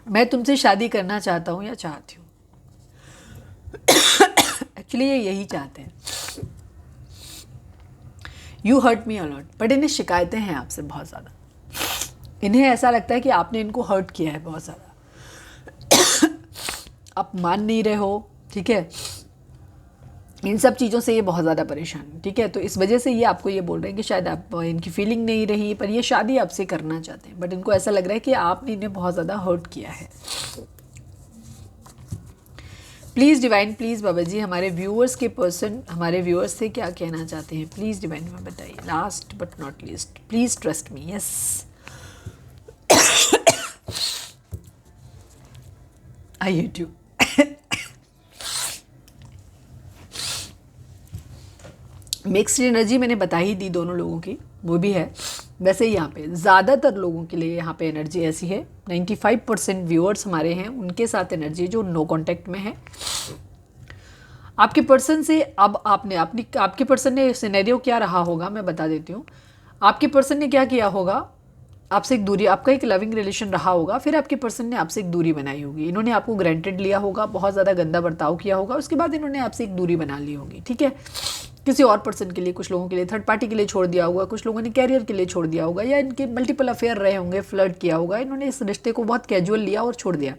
मैं तुमसे शादी करना चाहता हूँ या चाहती हूँ। एक्चुअली ये यही चाहते हैं। You hurt me a lot, but इन्हें शिकायतें हैं आपसे बहुत ज़्यादा। इन्हें ऐसा लगता है कि आपने इनको हर्ट किया है बहुत ज़्यादा, आप मान नहीं रहे हो। ठीक है, इन सब चीज़ों से ये बहुत ज़्यादा परेशान है। ठीक है, तो इस वजह से ये आपको ये बोल रहे हैं कि शायद आप इनकी फीलिंग नहीं रही, पर ये शादी आपसे करना चाहते हैं, बट इनको ऐसा लग रहा है कि आपने इन्हें बहुत ज़्यादा हर्ट किया है। प्लीज़ डिवाइन, प्लीज़ बाबा जी हमारे व्यूअर्स के पर्सन हमारे व्यूअर्स से क्या कहना चाहते हैं, प्लीज़ डिवाइन में बताइए। Last but not least, please trust me. Yes, I hate you. Mixed energy मैंने बता ही दी दोनों लोगों की, वो भी है। वैसे यहाँ पे ज़्यादातर लोगों के लिए यहाँ पे एनर्जी ऐसी है, 95% व्यूअर्स हमारे हैं उनके साथ एनर्जी जो नो कांटेक्ट में है। आपके पर्सन से अब आपके पर्सन ने सिनेरियो क्या रहा होगा मैं बता देती हूँ। आपके पर्सन ने क्या किया होगा, आपसे एक दूरी, आपका एक लविंग रिलेशन रहा होगा, फिर आपके पर्सन ने आपसे एक दूरी बनाई होगी। इन्होंने आपको ग्रांटेड लिया होगा, बहुत ज़्यादा गंदा बर्ताव किया होगा, उसके बाद इन्होंने आपसे एक दूरी बना ली होगी। ठीक है, किसी और पर्सन के लिए, कुछ लोगों के लिए थर्ड पार्टी के लिए छोड़ दिया होगा, कुछ लोगों ने कैरियर के लिए छोड़ दिया होगा, या इनके मल्टीपल अफेयर रहे होंगे, फ्लर्ट किया होगा, इन्होंने इस रिश्ते को बहुत कैजुअल लिया और छोड़ दिया।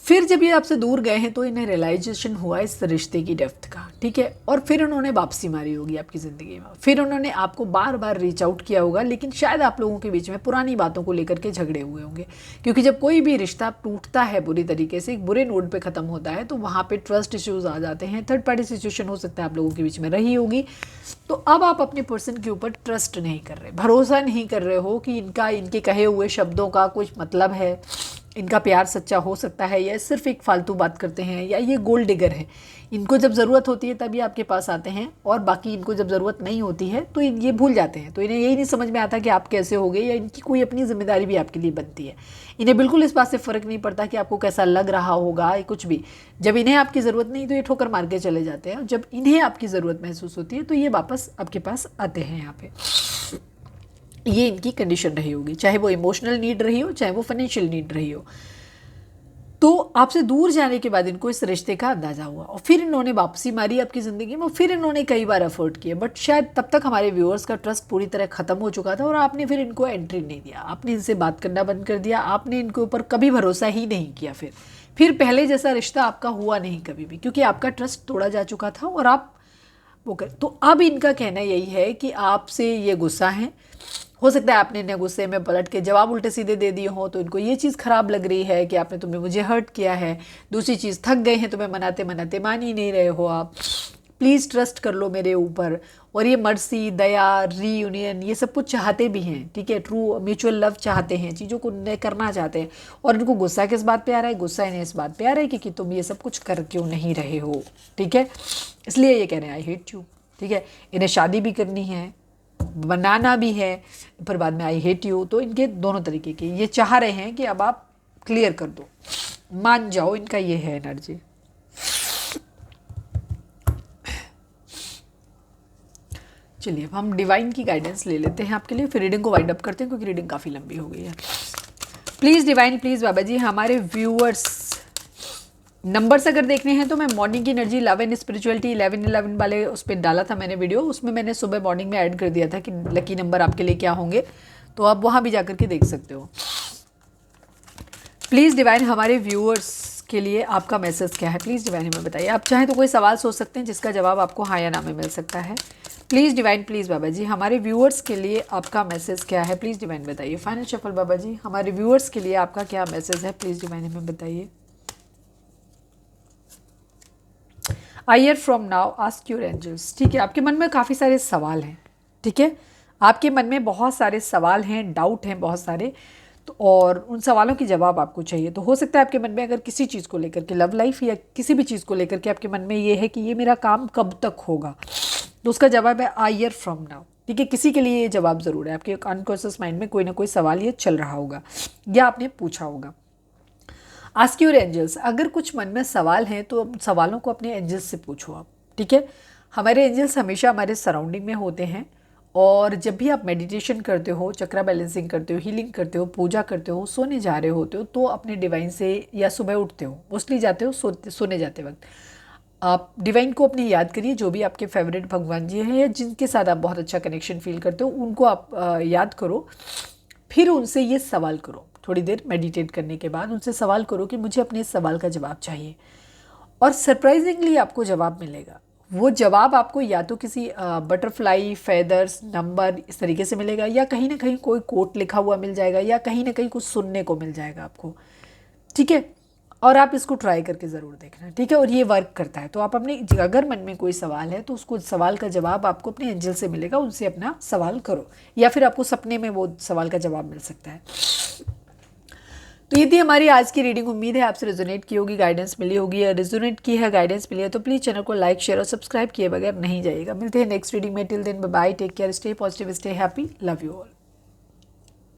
फिर जब ये आपसे दूर गए हैं तो इन्हें रियलाइजेशन हुआ इस रिश्ते की डेप्थ का, ठीक है, और फिर उन्होंने वापसी मारी होगी आपकी ज़िंदगी में। फिर उन्होंने आपको बार बार रीच आउट किया होगा, लेकिन शायद आप लोगों के बीच में पुरानी बातों को लेकर के झगड़े हुए होंगे, क्योंकि जब कोई भी रिश्ता टूटता है बुरी तरीके से, एक बुरे नोट पे ख़त्म होता है, तो वहाँ पे ट्रस्ट इश्यूज आ जाते हैं, थर्ड पार्टी सिचुएशन हो सकता है आप लोगों के बीच में रही होगी। तो अब आप अपने पर्सन के ऊपर ट्रस्ट नहीं कर रहे, भरोसा नहीं कर रहे हो कि इनके कहे हुए शब्दों का कुछ मतलब है, इनका प्यार सच्चा हो सकता है, या सिर्फ एक फालतू बात करते हैं, या ये गोल्ड डिगर है, इनको जब ज़रूरत होती है तभी आपके पास आते हैं, और बाकी इनको जब ज़रूरत नहीं होती है तो ये भूल जाते हैं। तो इन्हें यही नहीं समझ में आता कि आप कैसे हो गए, या इनकी कोई अपनी जिम्मेदारी भी आपके लिए बनती है। इन्हें बिल्कुल इस बात से फ़र्क नहीं पड़ता कि आपको कैसा लग रहा होगा, कुछ भी। जब इन्हें आपकी ज़रूरत नहीं तो ये ठोकर मार के चले जाते हैं, और जब इन्हें आपकी ज़रूरत महसूस होती है तो ये वापस आपके पास आते हैं यहाँ पे। ये इनकी कंडीशन रही होगी, चाहे वो इमोशनल नीड रही हो, चाहे वो फाइनेंशियल नीड रही हो। तो आपसे दूर जाने के बाद इनको इस रिश्ते का अंदाज़ा हुआ, और फिर इन्होंने वापसी मारी आपकी ज़िंदगी में, और फिर इन्होंने कई बार एफर्ट किए, बट शायद तब तक हमारे व्यूअर्स का ट्रस्ट पूरी तरह ख़त्म हो चुका था, और आपने फिर इनको एंट्री नहीं दिया, आपने इनसे बात करना बंद कर दिया, आपने इनके ऊपर कभी भरोसा ही नहीं किया। फिर पहले जैसा रिश्ता आपका हुआ नहीं कभी भी, क्योंकि आपका ट्रस्ट तोड़ा जा चुका था, और आप वो कर। तो अब इनका कहना यही है कि आपसे ये गुस्सा है, हो सकता है आपने इन्हें गुस्से में पलट के जवाब उल्टे सीधे दे दिए हो, तो इनको ये चीज़ ख़राब लग रही है कि आपने तुम्हें मुझे हर्ट किया है। दूसरी चीज़, थक गए हैं, तुम्हें मनाते मनाते मान ही नहीं रहे हो आप, प्लीज़ ट्रस्ट कर लो मेरे ऊपर। और ये मर्सी, दया, रीयूनियन, ये सब कुछ चाहते भी हैं, ठीक है, ट्रू म्यूचुअल लव चाहते हैं, चीज़ों को नए करना चाहते हैं। और इनको गुस्सा किस बात पे आ रहा है? गुस्सा इन्हें इस बात पे आ रहा है कि तुम ये सब कुछ कर क्यों नहीं रहे हो, ठीक है, इसलिए ये कह रहे हैं आई हेट यू, ठीक है। इन्हें शादी भी करनी है, बनाना भी है, पर बाद में आई हेट यू। तो इनके दोनों तरीके के ये चाह रहे हैं कि अब आप क्लियर कर दो, मान जाओ, इनका ये है एनर्जी। चलिए अब हम डिवाइन की गाइडेंस ले लेते हैं आपके लिए, फिर रीडिंग को वाइंड अप करते हैं, क्योंकि रीडिंग काफ़ी लंबी हो गई है। प्लीज़ डिवाइन, प्लीज़ बाबा जी, हमारे व्यूअर्स नंबर्स अगर देखने हैं तो मैं मॉर्निंग की एनर्जी, लव एंड स्पिरिचुअलिटी 11-11 वाले उस पर डाला था मैंने वीडियो, उसमें मैंने सुबह मॉर्निंग में ऐड कर दिया था कि लकी नंबर आपके लिए क्या होंगे, तो आप वहाँ भी जाकर के देख सकते हो। प्लीज़ डिवाइन, हमारे व्यूअर्स के लिए आपका मैसेज क्या है, प्लीज़ डिवाइन हमें बताइए। आप चाहें तो कोई सवाल सोच सकते हैं जिसका जवाब आपको हाँ या ना में मिल सकता है। प्लीज़ डिवाइन, प्लीज़ बाबा जी, हमारे व्यूअर्स के लिए आपका मैसेज क्या है, प्लीज़ डिवाइन बताइए। फाइनल शफल बाबा जी, हमारे व्यूअर्स के लिए आपका क्या मैसेज है, प्लीज़ डिवाइन हमें बताइए। I hear from now ask your angels, ठीक है, आपके मन में काफ़ी सारे सवाल हैं, ठीक है, आपके मन में बहुत सारे सवाल हैं, डाउट हैं बहुत सारे, तो और उन सवालों की जवाब आपको चाहिए। तो हो सकता है आपके मन में अगर किसी चीज़ को लेकर के, लव लाइफ या किसी भी चीज़ को लेकर के आपके मन में ये है कि ये मेरा काम कब तक होगा, तो उसका जवाब है आई हियर फ्रॉम नाउ, ठीक है। किसी के लिए ये जवाब ज़रूर है, आपके अनकॉन्शियस माइंड में कोई ना कोई सवाल ये चल रहा होगा या आपने पूछा होगा। आस्क योर एंजल्स, अगर कुछ मन में सवाल हैं तो सवालों को अपने एंजल्स से पूछो आप, ठीक है। हमारे एंजल्स हमेशा हमारे सराउंडिंग में होते हैं, और जब भी आप मेडिटेशन करते हो, चक्रा बैलेंसिंग करते हो, हीलिंग करते हो, पूजा करते हो, सोने जा रहे होते हो, तो अपने डिवाइन से, या सुबह उठते हो, मोस्टली जाते हो सोने जाते वक्त, आप डिवाइन को अपनी याद करिए, जो भी आपके फेवरेट भगवान जी हैं या जिनके साथ आप बहुत अच्छा कनेक्शन फील करते हो, उनको आप याद करो। फिर उनसे ये सवाल करो, थोड़ी देर मेडिटेट करने के बाद उनसे सवाल करो कि मुझे अपने इस सवाल का जवाब चाहिए, और सरप्राइजिंगली आपको जवाब मिलेगा। वो जवाब आपको या तो किसी बटरफ्लाई, फेदर्स, नंबर, इस तरीके से मिलेगा, या कहीं ना कहीं कोई कोट लिखा हुआ मिल जाएगा, या कहीं ना कहीं कुछ सुनने को मिल जाएगा आपको, ठीक है। और आप इसको ट्राई करके ज़रूर देखना, ठीक है, और ये वर्क करता है। तो आप अपने, अगर मन में कोई सवाल है तो उसको सवाल का जवाब आपको अपने एंजल से मिलेगा, उनसे अपना सवाल करो, या फिर आपको सपने में वो सवाल का जवाब मिल सकता है। तो ये थी हमारी आज की रीडिंग। उम्मीद है आपसे रेजोनेट की होगी, गाइडेंस मिली होगी, या रेजोनेट की है, गाइडेंस मिली है तो प्लीज़ चैनल को लाइक, शेयर और सब्सक्राइब किए बगैर नहीं जाइएगा। मिलते हैं नेक्स्ट रीडिंग में, till then bye bye, take care, stay positive, stay happy, love you all.